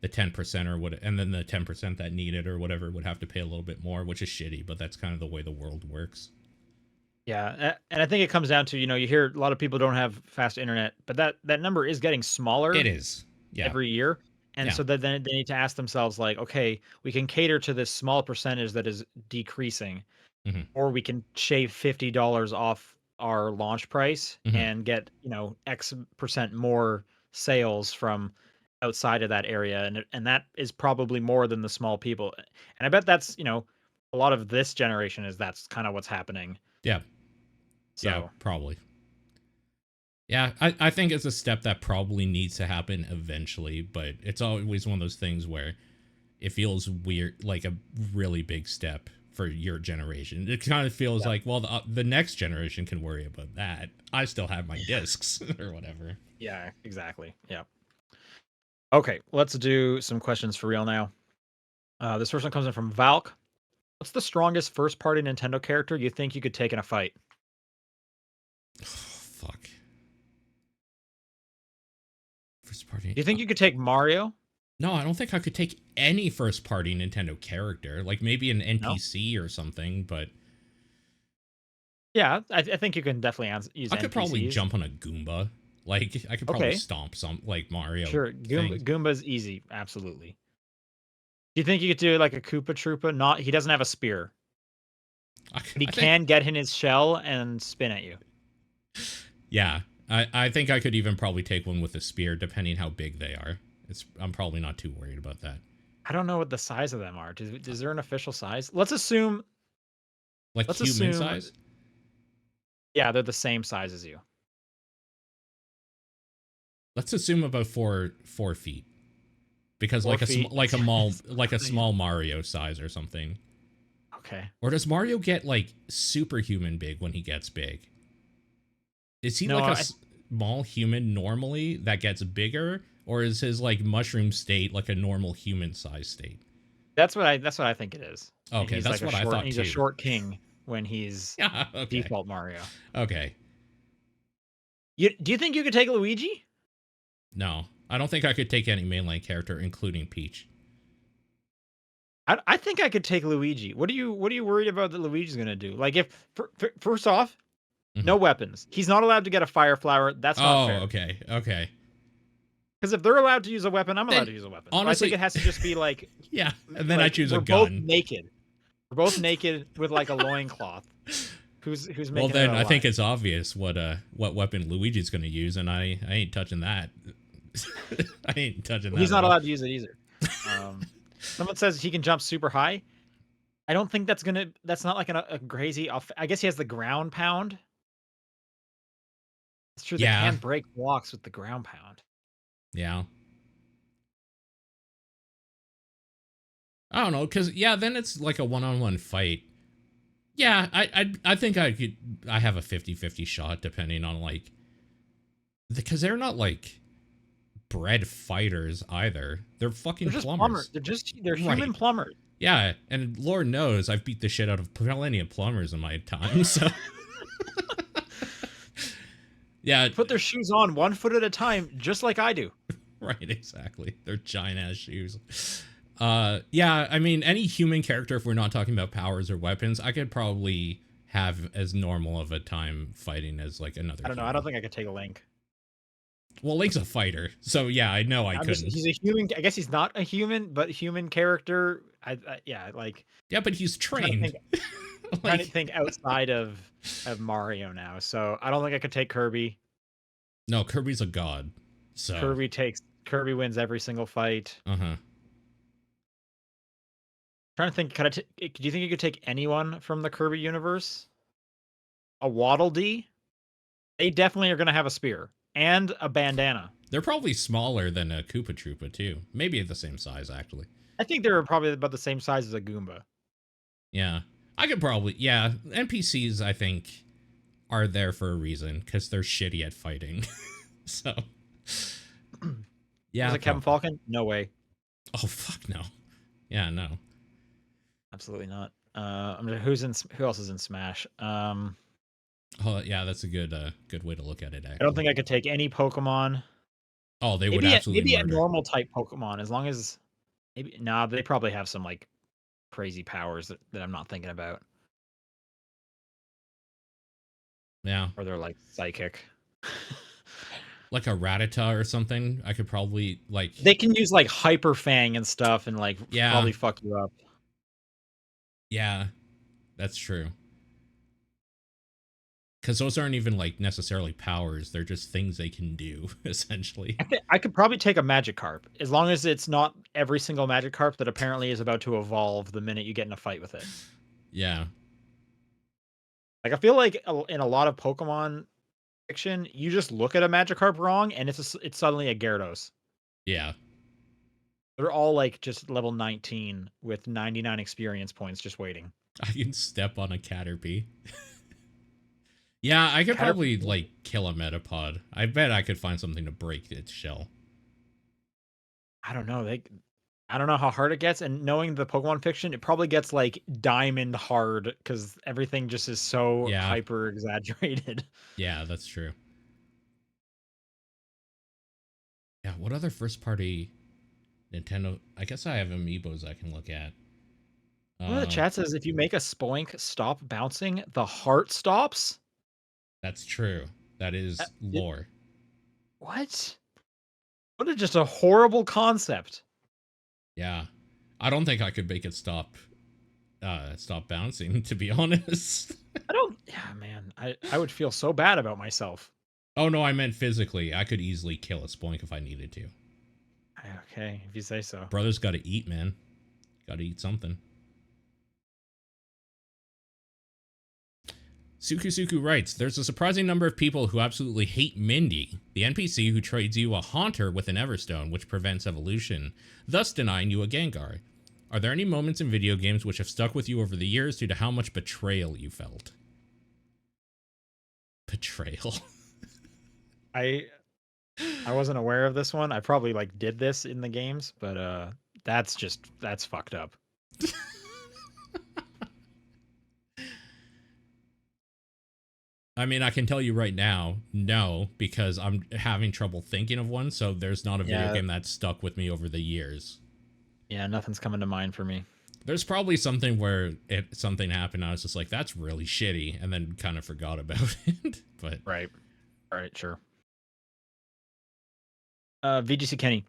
the 10% or what, and then the 10% that need it or whatever would have to pay a little bit more, which is shitty, but that's kind of the way the world works. Yeah, and I think it comes down to, you hear a lot of people don't have fast internet, but that number is getting It smaller is. Yeah. every year. And Yeah. so then they need to ask themselves like, okay, we can cater to this small percentage that is decreasing, Hmm. or we can shave $50 off our launch price Hmm. and get, X percent more sales from outside of that area. And that is probably more than the small people. And I bet that's, a lot of this generation is that's kind of what's happening. Yeah. Yeah, So probably. Yeah, I think it's a step that probably needs to happen eventually, but it's always one of those things where it feels weird, like a really big step for your generation. It kind of feels yeah. like, well, the next generation can worry about that. I still have my discs or whatever. Yeah, exactly. Yeah. Okay, let's do some questions for real now. This first one comes in from Valk. What's the strongest first party Nintendo character you think you could take in a fight? Fuck. First party. Do you think you could take Mario? No, I don't think I could take any first party Nintendo character. Like maybe an No. NPC or something, but Yeah, I think you can definitely use I could probably NPCs. jump on a Goomba. Like I could probably Okay, stomp some like Mario sure. things. Goomba's easy, absolutely. Do you think you could do like a Koopa Troopa? Not, he doesn't have a spear, but he I think can get in his shell and spin at you. yeah. I think I could even probably take one with a spear, depending how big they are. I'm probably not too worried about that. I don't know what the size of them are. Is there an official size? Let's assume. Like Let's human assume. size? Yeah, they're the same size as you. Let's assume about 4 feet, because 4 feet. like a small Mario size or something. Okay. Or does Mario get like superhuman big when he gets big? Is he No, like a small human normally that gets bigger, or is his like mushroom state like a normal human size state? that's what I think it is. And Okay, he's that's like what I thought he's a too. short king when he's Yeah. Okay. default Mario. Okay. Do you think you could take Luigi? No, I don't think I could take any mainline character, including Peach. I think I could take Luigi. What are you worried about that Luigi's gonna do? Like if first off, Mhm. no weapons. He's not allowed to get a fire flower. That's not Oh, fair. okay, okay. Because if they're allowed to use a weapon, I'm allowed Then to use a weapon. So I think honestly, it has to just be yeah. And then I choose a we're both gun. naked. We're both naked with like a loincloth. Who's Well, making it then I think alive? it's obvious what weapon Luigi's gonna use, and I ain't touching that. I ain't touching Well, that he's at not all. allowed to use it either. Someone says he can jump super high. I don't think that's not like a crazy off. I guess he has the ground pound. It's true. They Yeah, can break blocks with the ground pound. yeah. I don't know, cause yeah, then it's like a one-on-one fight. Yeah, I think I have a 50-50 shot depending on like because they're not like bred fighters either. They're They're fucking just plumbers. plumbers. They're human Right. plumbers. Yeah, and Lord knows I've beat the shit out of plenty of plumbers in my time, so yeah, Put their shoes on 1 foot at a time, just like I do. right, exactly. They're giant ass shoes. Yeah, I mean any human character if we're not talking about powers or weapons, I could probably have as normal of a time fighting as like another I don't know. I don't human. think I could take a Link. Well, Link's a fighter, so yeah, I know I I'm just couldn't. he's a human. I guess he's not a human, but human character. Yeah, like Yeah, but he's I'm trying to trained. think Like, outside of Mario now. So I don't think I could take Kirby. no, Kirby's a god. So, Kirby wins every single fight. uh-huh. Trying to think, do you think you could take anyone from the Kirby universe? A Waddle Dee? They definitely are going to have a spear and a bandana. They're probably smaller than a Koopa Troopa too. Maybe the same size actually. I think they're probably about the same size as a Goomba. Yeah. I could probably yeah, NPCs I think are there for a reason cuz they're shitty at fighting. So, yeah, Was it Kevin probably. Falcon? No way. Oh fuck no. Yeah, no. Absolutely not. Who else is in Smash? Oh, yeah, that's a good way to look at it I don't actually. think I could take any Pokemon. Oh, they would absolutely Maybe a murder. normal type Pokemon, as long as maybe nah, they probably have some like crazy powers that I'm not thinking about. Yeah. Or they're like psychic. Like a Rattata or something. I could probably like They can use like Hyper Fang and stuff and like yeah. probably fuck you up. Yeah, that's true. Because those aren't even like necessarily powers; they're just things they can do, essentially. I could probably take a Magikarp as long as it's not every single Magikarp that apparently is about to evolve the minute you get in a fight with it. Yeah, Like I feel like in a lot of Pokemon fiction, you just look at a Magikarp wrong and it's suddenly a Gyarados. yeah. They're all like just level 19 with 99 experience points just waiting. I can step on a Caterpie. Yeah, I could probably Caterpie, like kill a Metapod. I bet I could find something to break its shell. I don't know. I don't know how hard it gets, and knowing the Pokemon fiction, it probably gets like diamond hard because everything just is so Yeah, hyper exaggerated. yeah, that's true. Yeah, what other first party Nintendo? I guess I have amiibos I can look at. One of the Uh, chat says if you make a Spoink stop bouncing, the heart stops. that's true. That Uh, is it- lore. what? What a just a horrible concept. Yeah, I don't think I could make it stop bouncing. To be honest. I don't. Yeah, man. I would feel so bad about myself. Oh no, I meant physically. I could easily kill a spoink if I needed to. Okay, if you say so. Brother's got to eat, man. Got to eat something. Suku writes, there's a surprising number of people who absolutely hate Mindy, the NPC who trades you a Haunter with an Everstone, which prevents evolution, thus denying you a Gengar. Are there any moments in video games which have stuck with you over the years due to how much betrayal you felt? Betrayal. I wasn't aware of this one. I probably like did this in the games, but that's fucked up. I mean, I can tell you right now, no, because I'm having trouble thinking of one. So there's not a video Yeah, game that's stuck with me over the years. yeah, nothing's coming to mind for me. There's probably something where something happened. I was just like, that's really shitty, and then kind of forgot about it. But Right. All right, sure. VGC Kenny.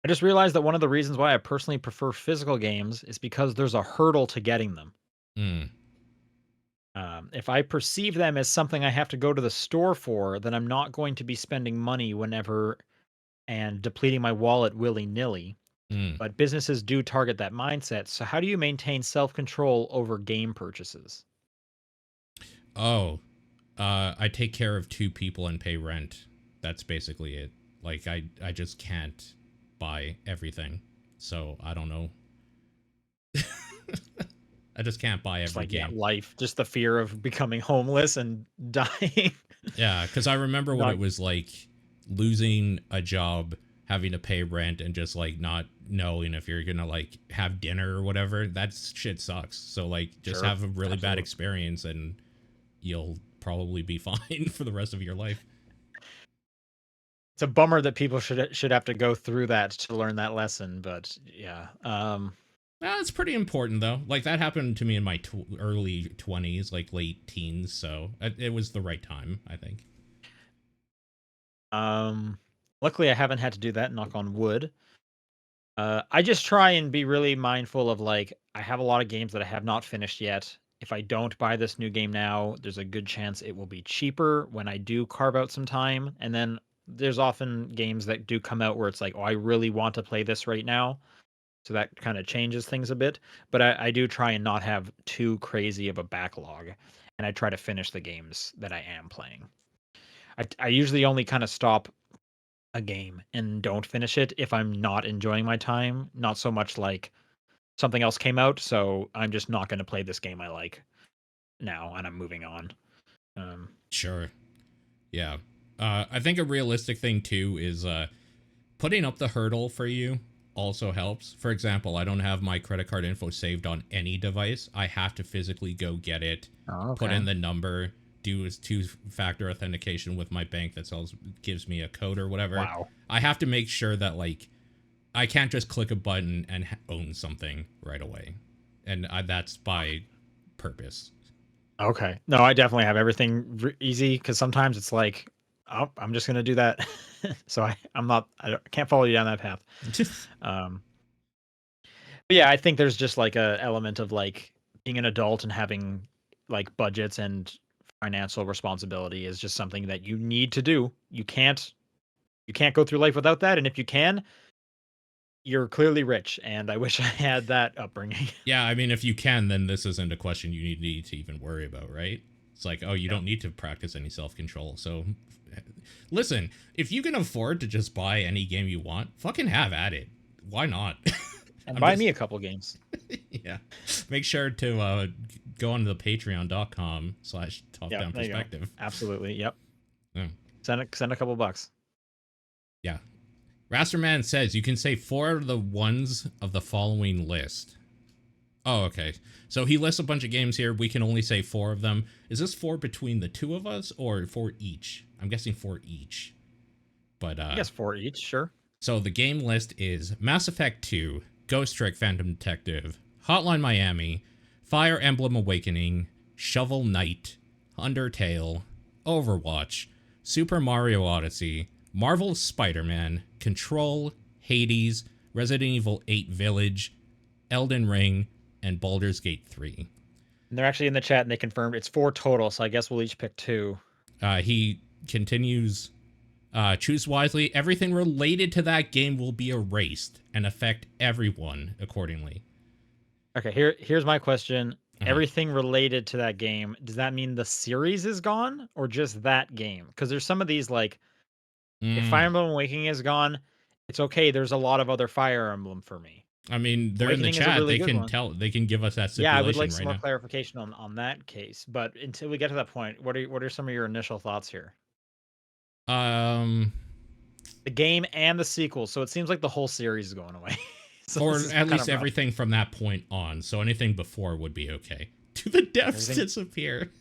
I just realized that one of the reasons why I personally prefer physical games is because there's a hurdle to getting them. mm, If I perceive them as something I have to go to the store for, then I'm not going to be spending money whenever and depleting my wallet willy nilly. mm. But businesses do target that mindset. So, how do you maintain self control over game purchases? Oh, I take care of two people and pay rent. That's basically it. Like I just can't buy everything. So I don't know. I just can't buy Just every like, yeah, game. life, just the fear of becoming homeless and dying. Yeah, because I remember what Not it was like losing a job, having to pay rent, and just like not knowing if you're gonna like have dinner or whatever. That shit sucks. So like, just sure. have a really bad Absolutely. experience, and you'll probably be fine for the rest of your life. It's a bummer that people should have to go through that to learn that lesson, but yeah. It's pretty important though. Like that happened to me in my early 20s, like late teens. So it was the right time, I think. Um, Luckily I haven't had to do that, knock on wood. I just try and be really mindful of like I have a lot of games that I have not finished yet. If I don't buy this new game now, there's a good chance it will be cheaper when I do carve out some time. And then there's often games that do come out where it's like, oh, I really want to play this right now. So that kind of changes things a bit. But I do try and not have too crazy of a backlog. And I try to finish the games that I am playing. I usually only kind of stop a game and don't finish it if I'm not enjoying my time. Not so much like something else came out, so I'm just not going to play this game I like now, and I'm moving on. Um, Sure. Yeah. I think a realistic thing too is putting up the hurdle for you also helps. For example, I don't have my credit card info saved on any device. I have to physically go get it, oh, put okay. in the number, do his two-factor authentication with my bank that gives me a code or whatever. Wow. I have to make sure that like I can't just click a button and own something right away. And that's by purpose. Okay. No, I definitely have everything easy because sometimes it's like, oh, I'm just going to do that. So I'm not, can't follow you down that path. Um, but yeah, I think there's just like a element of like being an adult and having like budgets and financial responsibility is just something that you need to do. You can't go through life without that. And if you can, you're clearly rich. And I wish I had that upbringing. Yeah, I mean, if you can, then this isn't a question you need to even worry about, right? It's like, oh, you Yeah. don't need to practice any self control. So, listen, if you can afford to just buy any game you want, fucking have at it. Why not? And I'm buy me just, a couple games. yeah. Make sure to go onto the patreon.com/top Yeah, down there you go. perspective. Absolutely. Yep. Yeah. Send a couple bucks. Yeah. Rasterman says you can say 4 of the ones of the following list. Oh, okay. So he lists a bunch of games here. We can only say 4 of them. Is this 4 between the two of us or 4 each? I'm guessing 4 each. But I guess four each, sure. so the game list is Mass Effect 2, Ghost Trick Phantom Detective, Hotline Miami, Fire Emblem Awakening, Shovel Knight, Undertale, Overwatch, Super Mario Odyssey, Marvel's Spider-Man, Control, Hades, Resident Evil 8 Village, Elden Ring, and Baldur's Gate 3. And they're actually in the chat and they confirmed it's four total, so I guess we'll each pick two. He continues, choose wisely. Everything related to that game will be erased and affect everyone accordingly. Okay, here's my question. Uh-huh. Everything related to that game, does that mean the series is gone or just that game? Because there's some of these like if Fire Mm, Emblem Awakening is gone, it's okay. There's a lot of other Fire Emblem for me. I mean, they're in the Awakening is a chat. really They good can one. tell. They can give us that Yeah, I would stipulation like right some more now. clarification on that case. But until we get to that point, what are some of your initial thoughts here? Um, The game and the sequel. So it seems like the whole series is going away. So this or is at kind least of rough. everything from that point on. So anything before would be okay. Do the deaths Everything disappear?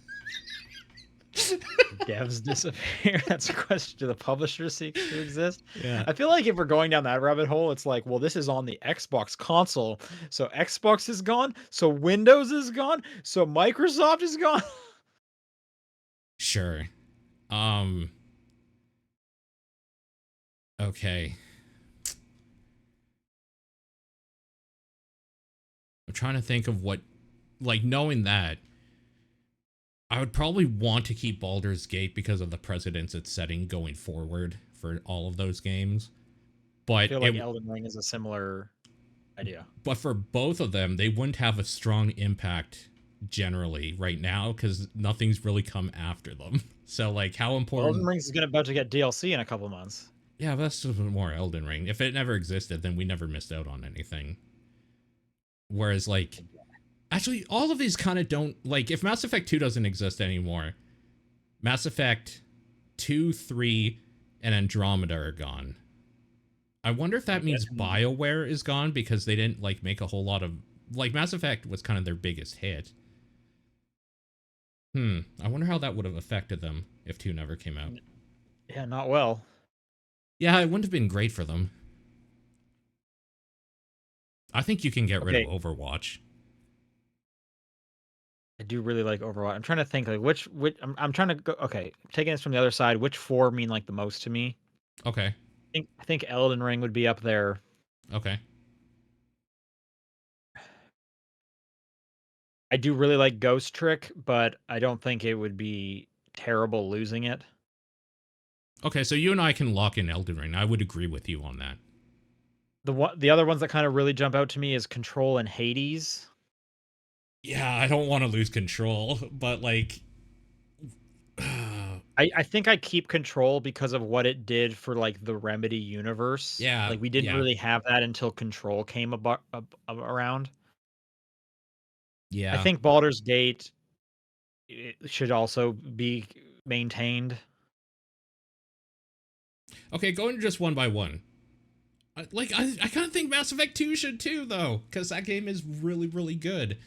Devs disappear. That's a question. Do the publisher cease to exist? Yeah. I feel like if we're going down that rabbit hole, it's like, well, this is on the Xbox console. So Xbox is gone. So Windows is gone. So Microsoft is gone. Sure. Okay. I'm trying to think of what, like, knowing that, I would probably want to keep Baldur's Gate because of the precedents it's setting going forward for all of those games. I But feel like Elden Ring is a similar idea. but for both of them, they wouldn't have a strong impact generally right now because nothing's really come after them. So like, how Well, Elden important? Ring's is about to get DLC in a couple months. Yeah, but that's just more Elden Ring. If it never existed, then we never missed out on anything. Whereas like, actually, all of these kind of don't, like, if Mass Effect 2 doesn't exist anymore, Mass Effect 2, 3, and Andromeda are gone. I wonder if that means BioWare is gone because they didn't like make a whole lot of, like, Mass Effect was kind of their biggest hit. I wonder how that would have affected them if 2 never came out. Yeah, not well. Yeah, it wouldn't have been great for them. I think you can get rid of Overwatch. I do really like Overwatch. I'm trying to think like which I'm trying to go. Okay, taking this from the other side, which four mean like the most to me? Okay. I think Elden Ring would be up there. Okay. I do really like Ghost Trick, but I don't think it would be terrible losing it. Okay, so you and I can lock in Elden Ring. I would agree with you on that. The other ones that kind of really jump out to me is Control and Hades. Yeah, I don't want to lose control, but like I think I keep Control because of what it did for like the Remedy universe. yeah, Like we didn't yeah. really have that until Control came around. I Yeah. think Baldur's Gate it should also be maintained. Okay, going just one by one. I kind of think Mass Effect 2 should too, though, because that game is really, really good.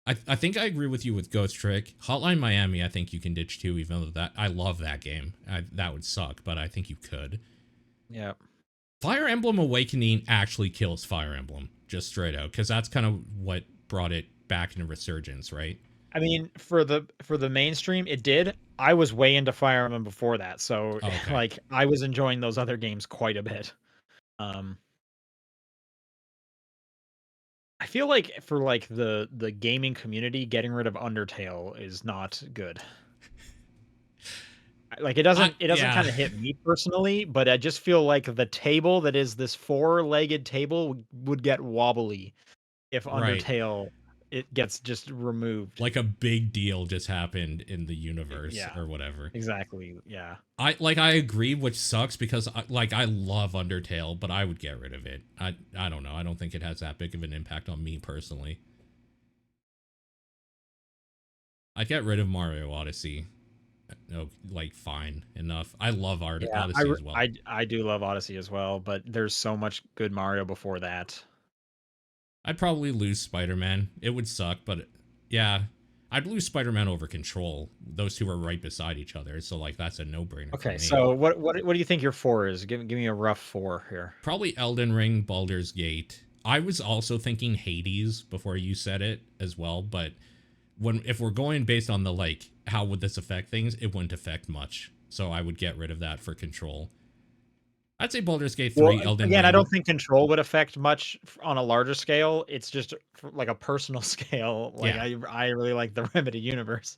I think I agree with you with Ghost Trick. Hotline Miami, I think you can ditch too, even though that I love that game. That would suck, but I think you could. Yeah. Fire Emblem Awakening actually kills Fire Emblem, just straight out, because that's kind of what brought it back into resurgence, right? I mean, for the mainstream, it did. I was way into Fire Emblem before that, so Oh, okay. like I was enjoying those other games quite a bit. Um, I feel like for like the gaming community, getting rid of Undertale is not good. Like it doesn't Yeah, kind of hit me personally, but I just feel like the table that is this four-legged table would get wobbly if right. Undertale it gets just removed. Like a big deal just happened in the universe Yeah, or whatever. exactly. Yeah. I agree, which sucks because I love Undertale, but I would get rid of it. I don't know. I don't think it has that big of an impact on me personally. I'd get rid of Mario Odyssey. No, like fine enough. I love Yeah, Odyssey as well. I do love Odyssey as well, but there's so much good Mario before that. I'd probably lose Spider-Man. It would suck, but yeah, I'd lose Spider-Man over Control. Those two are right beside each other, so like that's a no-brainer for Okay, me. so what do you think your 4 is? Give me a rough 4 here. Probably Elden Ring, Baldur's Gate. I was also thinking Hades before you said it as well, but if we're going based on the like how would this affect things, it wouldn't affect much. So I would get rid of that for Control. I'd say Baldur's Gate Well, 3, Elden again, I don't Ring. think Control would affect much on a larger scale. It's just like a personal scale. Like Yeah. I really like the Remedy universe.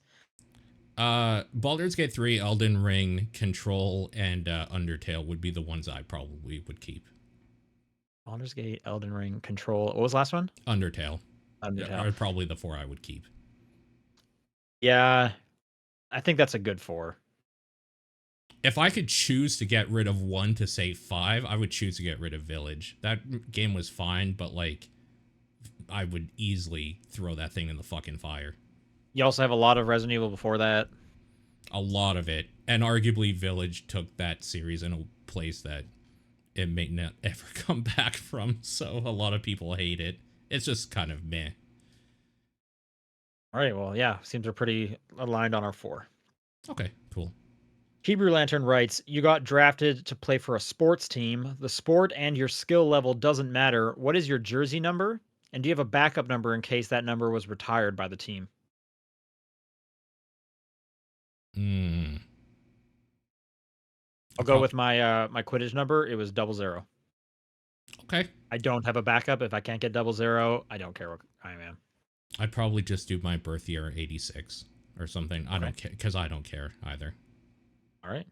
Baldur's Gate 3, Elden Ring, Control, and Undertale would be the ones I probably would keep. Baldur's Gate, Elden Ring, Control. What was the last one? Undertale Undertale. are probably the 4 I would keep. Yeah, I think that's a good 4. If I could choose to get rid of one to say 5, I would choose to get rid of Village. That game was fine, but like I would easily throw that thing in the fucking fire. You also have a lot of Resident Evil before that. A lot of it. And arguably Village took that series in a place that it may not ever come back from, so a lot of people hate it. It's just kind of meh. All right. Well, yeah, seems we're pretty aligned on our 4. Okay, cool. Hebrew Lantern writes, "You got drafted to play for a sports team. The sport and your skill level doesn't matter. What is your jersey number? And do you have a backup number in case that number was retired by the team?" Hmm. I'll go with my Quidditch number. It was 00. Okay. I don't have a backup. If I can't get 00, I don't care what I am. I'd probably just do my birth year 86 or something. I Okay. don't care because I don't care either. All right.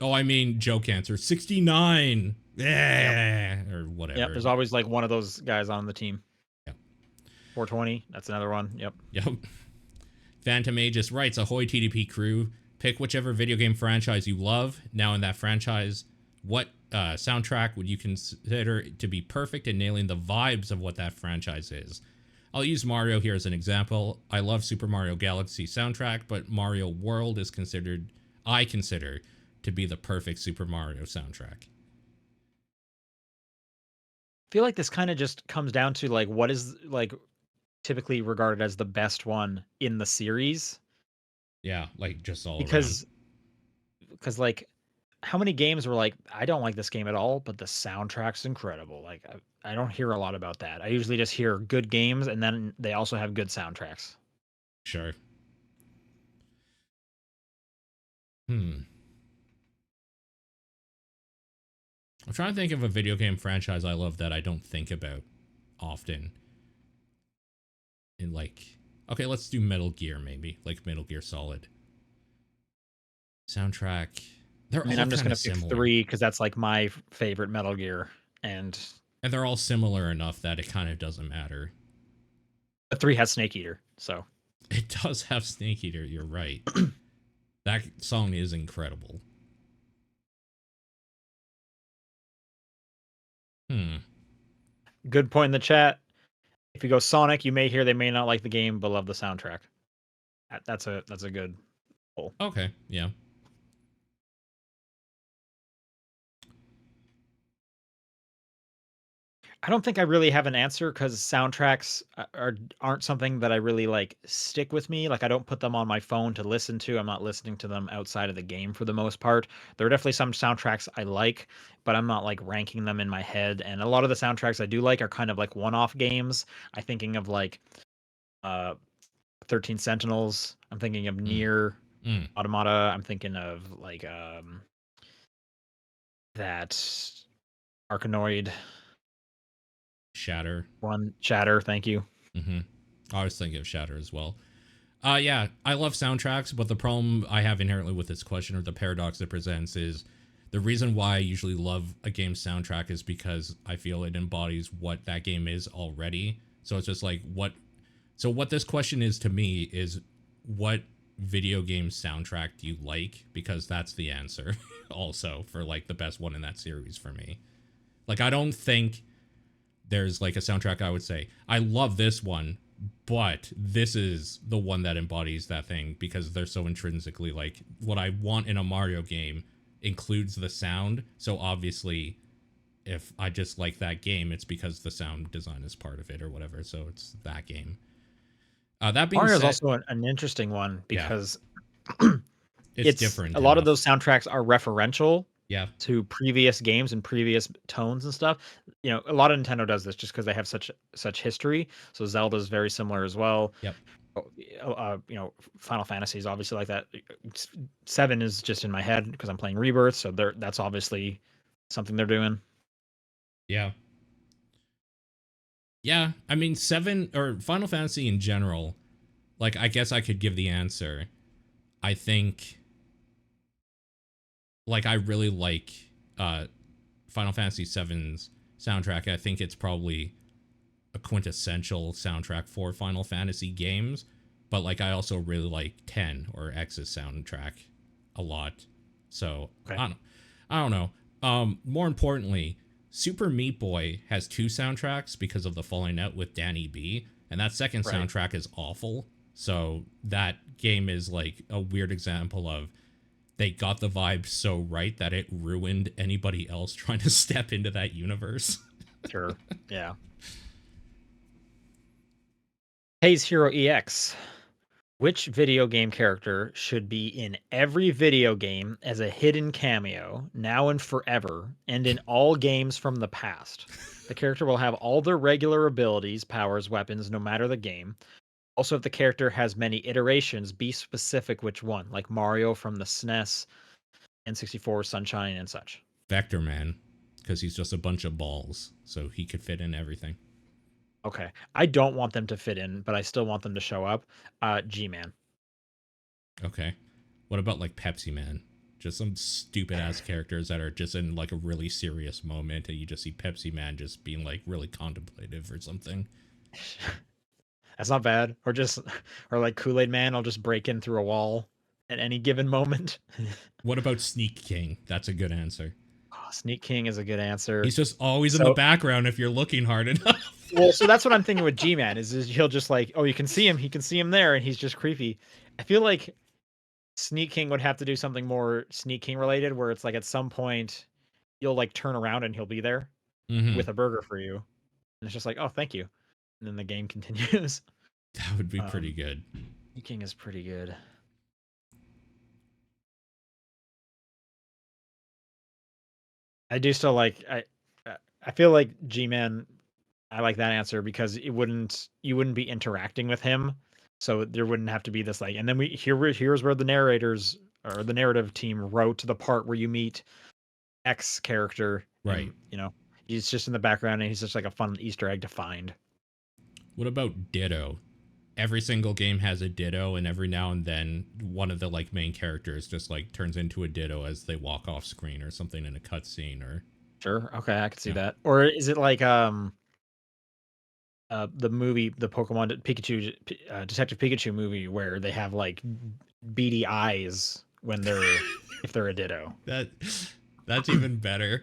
Oh, I mean, joke answer 69. Yeah, Yep. or Yep. whatever. There's always like one of those guys on the team. Yep. 420. That's another one. Yep. Yep. Phantom Aegis writes, "Ahoy TDP crew, pick whichever video game franchise you love. Now in that franchise, what soundtrack would you consider to be perfect in nailing the vibes of what that franchise is? I'll use Mario here as an example. I love Super Mario Galaxy soundtrack, but Mario World is I consider to be the perfect Super Mario soundtrack." I feel like this kind of just comes down to like what is like typically regarded as the best one in the series, Yeah, like just all around. because like how many games were like, I don't like this game at all, but the soundtrack's incredible. Like I don't hear a lot about that. I usually just hear good games and then they also have good soundtracks. Sure. Hmm. I'm trying to think of a video game franchise I love that I don't think about often. In like, okay, let's do Metal Gear maybe, like Metal Gear Solid. Soundtrack. They're I mean, all I'm just kind gonna of pick similar. 3 because that's like my favorite Metal Gear, and And they're all similar enough that it kind of doesn't matter. the 3 has Snake Eater, so It does have Snake Eater, you're right. That song is incredible. Hmm. good point in the chat. If you go Sonic, you may hear they may not like the game but love the soundtrack. That's a good poll. Okay, yeah. I don't think I really have an answer because soundtracks aren't something that I really like stick with me. Like I don't put them on my phone to listen to. I'm not listening to them outside of the game for the most part. There are definitely some soundtracks I like, but I'm not like ranking them in my head. And a lot of the soundtracks I do like are kind of like one-off games. I'm thinking of like uh 13 Sentinels. I'm thinking of Mm. Near Mm. Automata. I'm thinking of like that Arkanoid Shatter. one, Shatter. Thank you. Mm-hmm. I was thinking of Shatter as well. Yeah, I love soundtracks, but the problem I have inherently with this question, or the paradox it presents, is the reason why I usually love a game's soundtrack is because I feel it embodies what that game is already. So it's just like what this question is to me is, what video game soundtrack do you like? Because that's the answer also for like the best one in that series for me. Like I don't think there's like a soundtrack I would say, I love this one, but this is the one that embodies that thing because they're so intrinsically like what I want in a Mario game includes the sound. So obviously, if I just like that game, it's because the sound design is part of it or whatever. So it's that game. That being Mario is said, also an interesting one yeah, because it's it's different a lot of enough. those soundtracks are referential Yeah, to previous games and previous tones and stuff. You know, a lot of Nintendo does this just because they have such history. So Zelda's very similar as well. yep, You know, Final Fantasy is obviously like that. 7 is just in my head because I'm playing Rebirth, so that's obviously something they're doing. yeah. Yeah, I mean, 7 or Final Fantasy in general, like, I guess I could give the answer. I think, like, I really like uh, Final Fantasy VII's soundtrack. I think it's probably a quintessential soundtrack for Final Fantasy games. But, like, I also really like 10 or X's soundtrack a lot. So, Okay. I don't know. More importantly, Super Meat Boy has 2 soundtracks because of the falling out with Danny B, and that second Right. soundtrack is awful. So that game is like a weird example of they got the vibe so right that it ruined anybody else trying to step into that universe. Sure. Yeah. Hayes Hero EX. Which video game character should be in every video game as a hidden cameo, now and forever, and in all games from the past? The character will have all their regular abilities, powers, weapons, no matter the game. Also, if the character has many iterations, be specific which one, like Mario from the SNES, N64, Sunshine, and such. Vector Man, because he's just a bunch of balls, so he could fit in everything. Okay. I don't want them to fit in, but I still want them to show up. G-Man. Okay. What about like Pepsi Man? Just some stupid ass characters that are just in like a really serious moment, and you just see Pepsi Man just being like really contemplative or something. That's not bad. Or just, or like Kool-Aid Man will just break in through a wall at any given moment. What about Sneak King? That's a good answer. Oh, Sneak King is a good answer. He's just always in the So, background if you're looking hard enough. well, so that's what I'm thinking with G-Man is he'll just like, oh, you can see him, he can see him there, and he's just creepy. I feel like Sneak King would have to do something more Sneak King related, where it's like at some point you'll like turn around and he'll be there Mm-hmm. with a burger for you, and it's just like, oh, thank you, and then the game continues. That would be pretty Um, good. Sneak King is pretty good. I do still like I feel like G-Man. I like that answer because you wouldn't be interacting with him, so there wouldn't have to be this like. And then here's where the narrators or the narrative team wrote the part where you meet X character, Right. and he's just in the background and he's just like a fun Easter egg to find. What about Ditto? Every single game has a Ditto, and every now and then one of the like main characters just like turns into a Ditto as they walk off screen or something in a cutscene or Sure, okay, I could see yeah. that. Or is it like the movie, the Pokemon Pikachu, Detective Pikachu movie, where they have like beady eyes when they're if they're a Ditto? That's even better.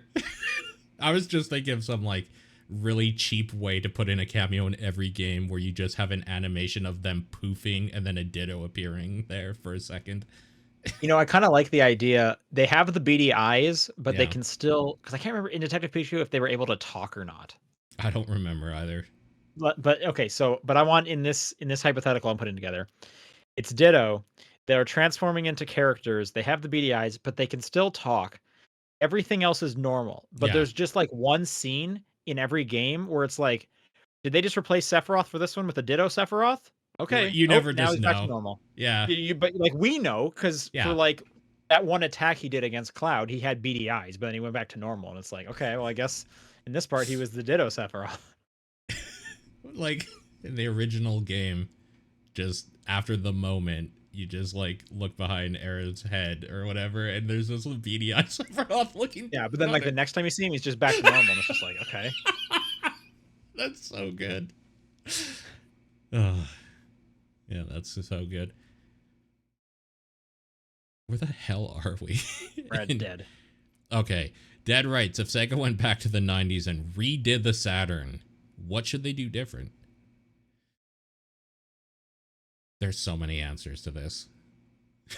I was just thinking of some like really cheap way to put in a cameo in every game where you just have an animation of them poofing and then a Ditto appearing there for a second. I kind of like the idea. They have the beady eyes, but they Yeah. can still, because I can't remember in Detective Pikachu if they were able to talk or not. I don't remember either. But okay, but I want in this hypothetical I'm putting together, it's Ditto. They're transforming into characters. They have the beady eyes, but they can still talk. Everything else is normal. But Yeah. there's just like one scene in every game where it's like, did they just replace Sephiroth for this one with a Ditto Sephiroth? Right. Okay. You Nope. never Now just he's back to know. normal. Yeah. But like we know because for Yeah. like that one attack he did against Cloud, he had beady eyes, but then he went back to normal, and it's like, okay, well I guess in this part he was the Ditto Sephiroth. Like in the original game, just after the moment, you just like look behind Aaron's head or whatever, and there's this little beady eyes off looking Yeah, but down then like on the it. next time you see him, he's just back to normal, and it's just like, okay. That's so good. Oh, yeah, that's so good. Where the hell are we? Red In- dead. okay, Dead writes, if Sega went back to the 90s and redid the Saturn, what should they do different? There's so many answers to this.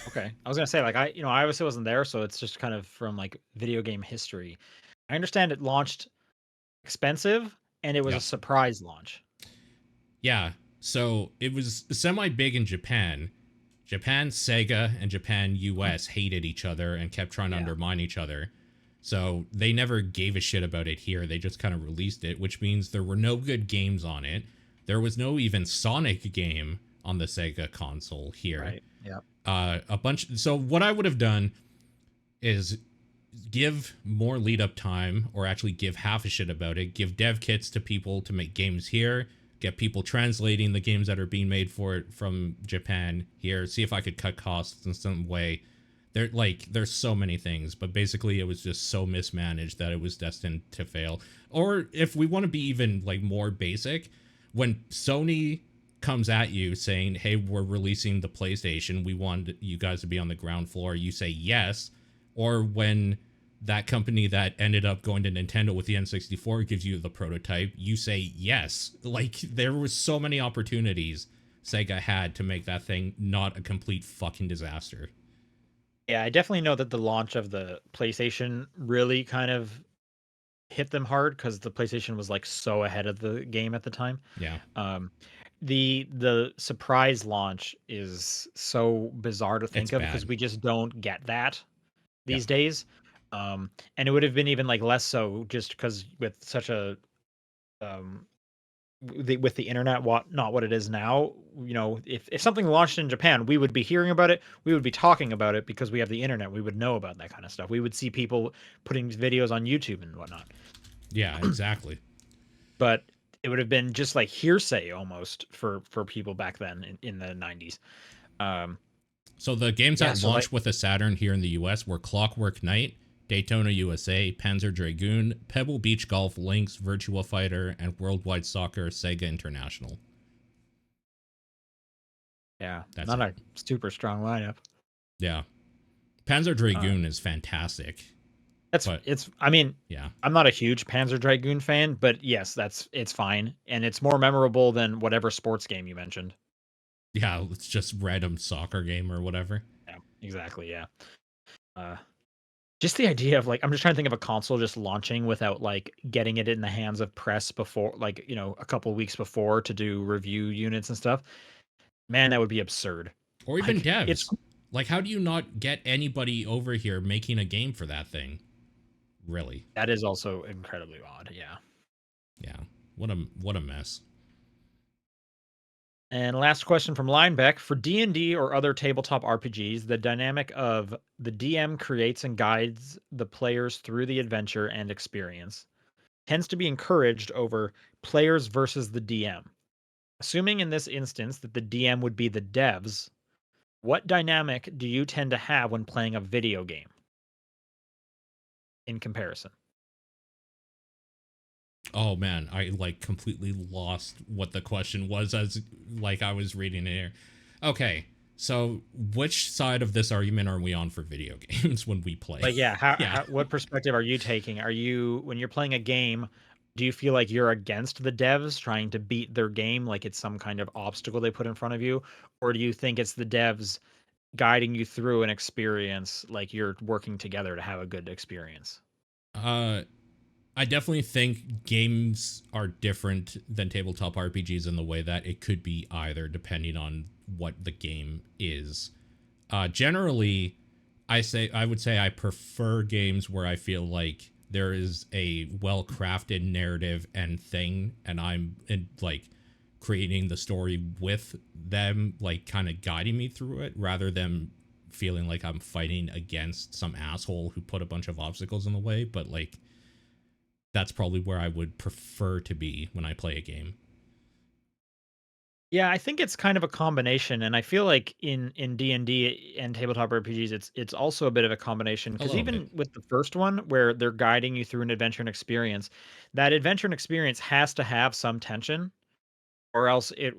Okay. I was gonna say, like, I obviously wasn't there, so it's just kind of from like video game history. I understand it launched expensive and it was a Yep. surprise launch. Yeah, so it was semi big in Japan. Japan, Sega, and Japan, US hated each other and kept trying to Yeah. undermine each other. So they never gave a shit about it here. They just kind of released it, which means there were no good games on it. There was no even Sonic game on the Sega console here. Right. Yeah. A bunch. So what I would have done is give more lead up time, or actually give half a shit about it. Give dev kits to people to make games here. Get people translating the games that are being made for it from Japan here. See if I could cut costs in some way. There's so many things, but basically it was just so mismanaged that it was destined to fail. Or if we want to be even like more basic, when Sony comes at you saying, "Hey, we're releasing the PlayStation. We want you guys to be on the ground floor." You say yes. Or when that company that ended up going to Nintendo with the N64 gives you the prototype, you say yes. Like, there was so many opportunities Sega had to make that thing not a complete fucking disaster. Yeah, I definitely know that the launch of the PlayStation really kind of hit them hard because the PlayStation was like so ahead of the game at the time. Yeah. Um, the surprise launch is so bizarre to It's think of because bad. we just don't get that Yeah. these days. And it would have been even like less so just because with such a um with the internet not what it is now, if something launched in Japan, we would be hearing about it, we would be talking about it because we have the internet, we would know about that kind of stuff. We would see people putting videos on YouTube and whatnot. Yeah, exactly. But it would have been just like hearsay almost for people back then in the 90s. Um So the games yeah, that so like launched with a Saturn here in the US were Clockwork Knight, Daytona USA, Panzer Dragoon, Pebble Beach Golf, Lynx, Virtua Fighter, and Worldwide Soccer Sega International. yeah, That's not it. a super strong lineup. Yeah. Panzer Uh Dragoon is fantastic, but it's I mean, yeah. I'm not a huge Panzer Dragoon fan, but yes, it's fine and it's more memorable than whatever sports game you mentioned. Yeah, it's just random soccer game or whatever. Yeah, exactly, yeah. Uh just the idea of like I'm just trying to think of a console just launching without like getting it in the hands of press before like, a couple weeks before to do review units and stuff. Man, that would be absurd. Or even Like it's devs. Like, how do you not get anybody over here making a game for that thing? Really? that is also incredibly odd, yeah. Yeah. What a mess. And last question from Linebeck. For D&D or other tabletop RPGs, the dynamic of the DM creates and guides the players through the adventure and experience tends to be encouraged over players versus the DM. Assuming in this instance that the DM would be the devs, what dynamic do you tend to have when playing a video game in comparison? Oh man, I like completely lost what the question was as like I was reading it here. Okay, so which side of this argument are we on for video games when we play? Like, yeah, Yeah. what perspective are you taking? Are you when you're playing a game, do you feel like you're against the devs trying to beat their game like it's some kind of obstacle they put in front of you? Or do you think it's the devs guiding you through an experience like you're working together to have a good experience? Uh I definitely think games are different than tabletop RPGs in the way that it could be either depending on what the game is. Generally, I would say I prefer games where I feel like there is a well-crafted narrative and thing, and I'm like creating the story with them, like kind of guiding me through it, rather than feeling like I'm fighting against some asshole who put a bunch of obstacles in the way. But like that's probably where I would prefer to be when I play a game. Yeah, I think it's kind of a combination, and I feel like in D&D and tabletop RPGs, it's also a bit of a combination A because little bit. even with the first one where they're guiding you through an adventure and experience, that adventure and experience has to have some tension, or else it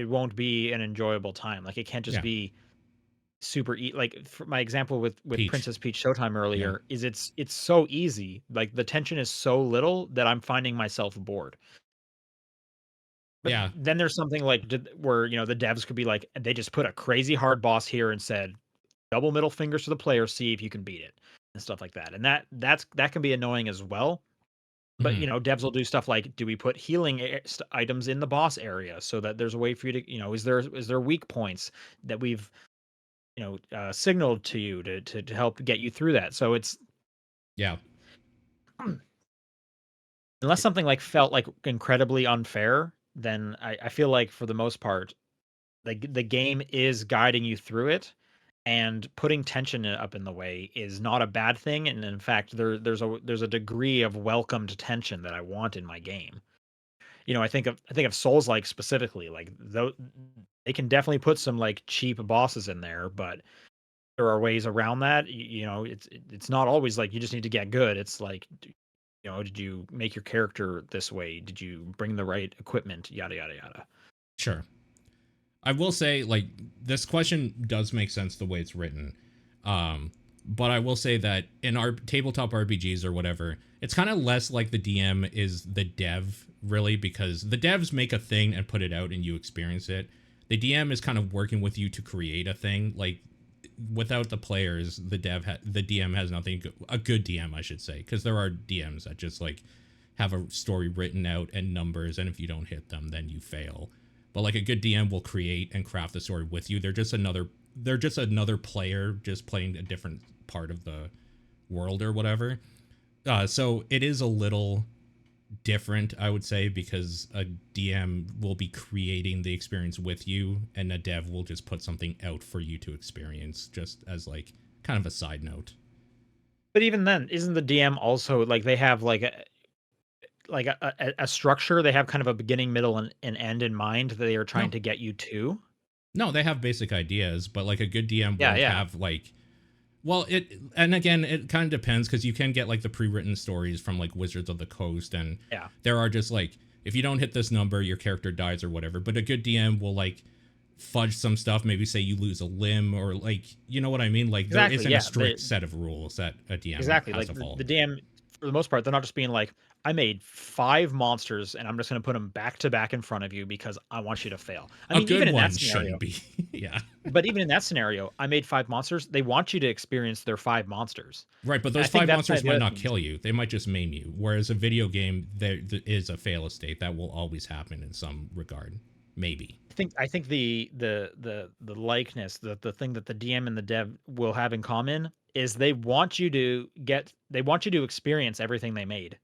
won't be an enjoyable time. Like it can't just Yeah. be super like for my example with Peach. Princess Peach Showtime Yeah. earlier is it's so easy. Like the tension is so little that I'm finding myself bored. But Yeah. then there's something like where, the devs could be like, they just put a crazy hard boss here and said, double middle fingers to the player, see if you can beat it and stuff like that. And that can be annoying as well. But Hmm. devs will do stuff like, do we put healing items in the boss area so that there's a way for you to, is there weak points that we've, signaled to you to help get you through that. So it's Yeah. unless something like felt like incredibly unfair, then I feel like for the most part, the game is guiding you through it, and putting tension up in the way is not a bad thing, and in fact, there's a degree of welcomed tension that I want in my game. I think of Souls-like specifically, like, though they can definitely put some, like, cheap bosses in there, but there are ways around that. It's not always like you just need to get good. It's like, did you make your character this way? Did you bring the right equipment? Yada, yada, yada. Sure. I will say, like, this question does make sense the way it's written. But I will say that in our tabletop RPGs or whatever, it's kind of less like the DM is the dev, really, because the devs make a thing and put it out and you experience it. The DM is kind of working with you to create a thing. Like, without the players, the DM has nothing. A good DM, I should say, because there are DMs that just like have a story written out and numbers, and if you don't hit them, then you fail. But like a good DM will create and craft the story with you. They're just another player just playing a different part of the world or whatever. So it is a little different, I would say, because a DM will be creating the experience with you, and a dev will just put something out for you to experience, just as like kind of a side note. But even then, isn't the DM also like they have like a structure? They have kind of a beginning, middle, and end in mind that they are trying No, to get you to. no, they have basic ideas, but like a good DM Yeah, won't yeah, have like. Well, and again, it kind of depends because you can get like the pre-written stories from like Wizards of the Coast, and yeah. there are just like if you don't hit this number, your character dies or whatever. But a good DM will like fudge some stuff, maybe say you lose a limb or like you know what I mean. Like there Exactly. isn't a Yeah. strict set of rules that a DM Exactly, has like, to the follow. DM, for the most part, they're not just being like, "I made 5 monsters, and I'm just gonna put them back to back in front of you because I want you to fail." I A mean, good even in that one shouldn't scenario be. Yeah. but even in that scenario, I made 5 monsters, they want you to experience their 5 monsters. Right, but And I those think five that's kind monsters of the might other not thing is kill you. They might just maim you. Whereas a video game, there is a fail state that will always happen in some regard. Maybe. I think the likeness, the thing that the DM and the dev will have in common is they want you to experience everything they made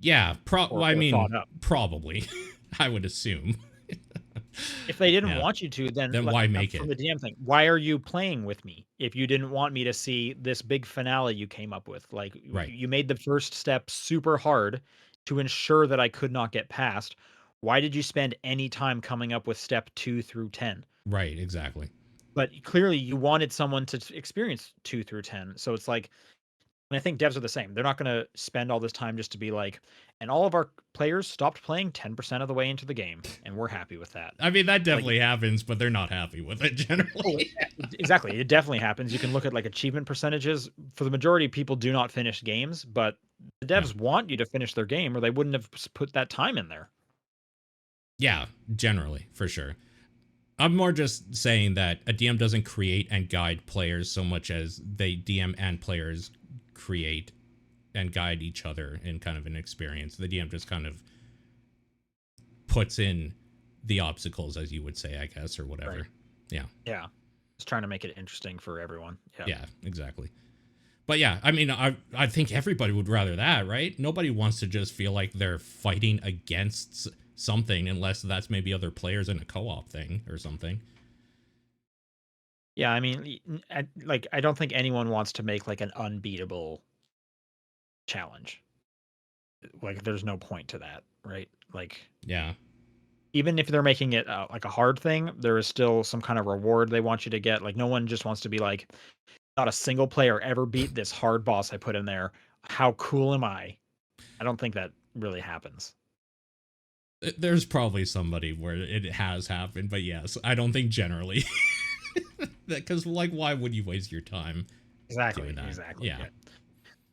Yeah, well, I or thought mean, up. probably. I would assume. If they didn't Yeah. want you to, then Then why make from it? the DM thing, why are you playing with me if you didn't want me to see this big finale you came up with? Like Right. you made the first step super hard to ensure that I could not get past. Why did you spend any time coming up with step 2 through 10? Right, exactly. But clearly you wanted someone to experience 2 through 10. So it's like, and I think devs are the same. They're not going to spend all this time just to be like, and all of our players stopped playing 10% of the way into the game, and we're happy with that. I mean, that Like, definitely happens, but they're not happy with it oh, generally. exactly. It definitely happens. You can look at like achievement percentages. For the majority, people do not finish games, but the Yeah. devs want you to finish their game, or they wouldn't have put that time in there. Yeah, generally, for sure. I'm more just saying that a DM doesn't create and guide players so much as they DM and players create and guide each other in kind of an experience. The DM just kind of puts in the obstacles, as you would say, I guess, or Right. whatever. Yeah. Yeah. Just trying to make it interesting for everyone. Yeah. Yeah, exactly. But yeah, I mean, I think everybody would rather that, right? Nobody wants to just feel like they're fighting against something unless that's maybe other players in a co-op thing or something. Yeah. I mean, I don't think anyone wants to make like an unbeatable challenge. Like, there's no point to that, right? Like, Yeah. even if they're making it like a hard thing, there is still some kind of reward they want you to get. Like, no one just wants to be like, not a single player ever beat this hard boss I put in there. How cool am I? I don't think that really happens. There's probably somebody where it has happened, but yes, I don't think generally. Because, like, why would you waste your time doing Exactly. that? Exactly. Yeah.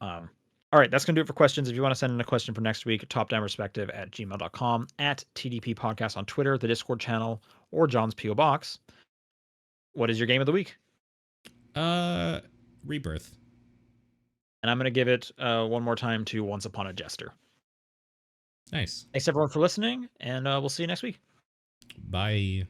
Yeah. All right, that's going to do it for questions. If you want to send in a question for next week, topdownperspective@gmail.com, at TDP Podcast on Twitter, the Discord channel, or John's P.O. Box. What is your game of the week? Uh, Rebirth. And I'm going to give it one more time to Once Upon a Jester. Nice. Thanks everyone for listening, and we'll see you next week. Bye.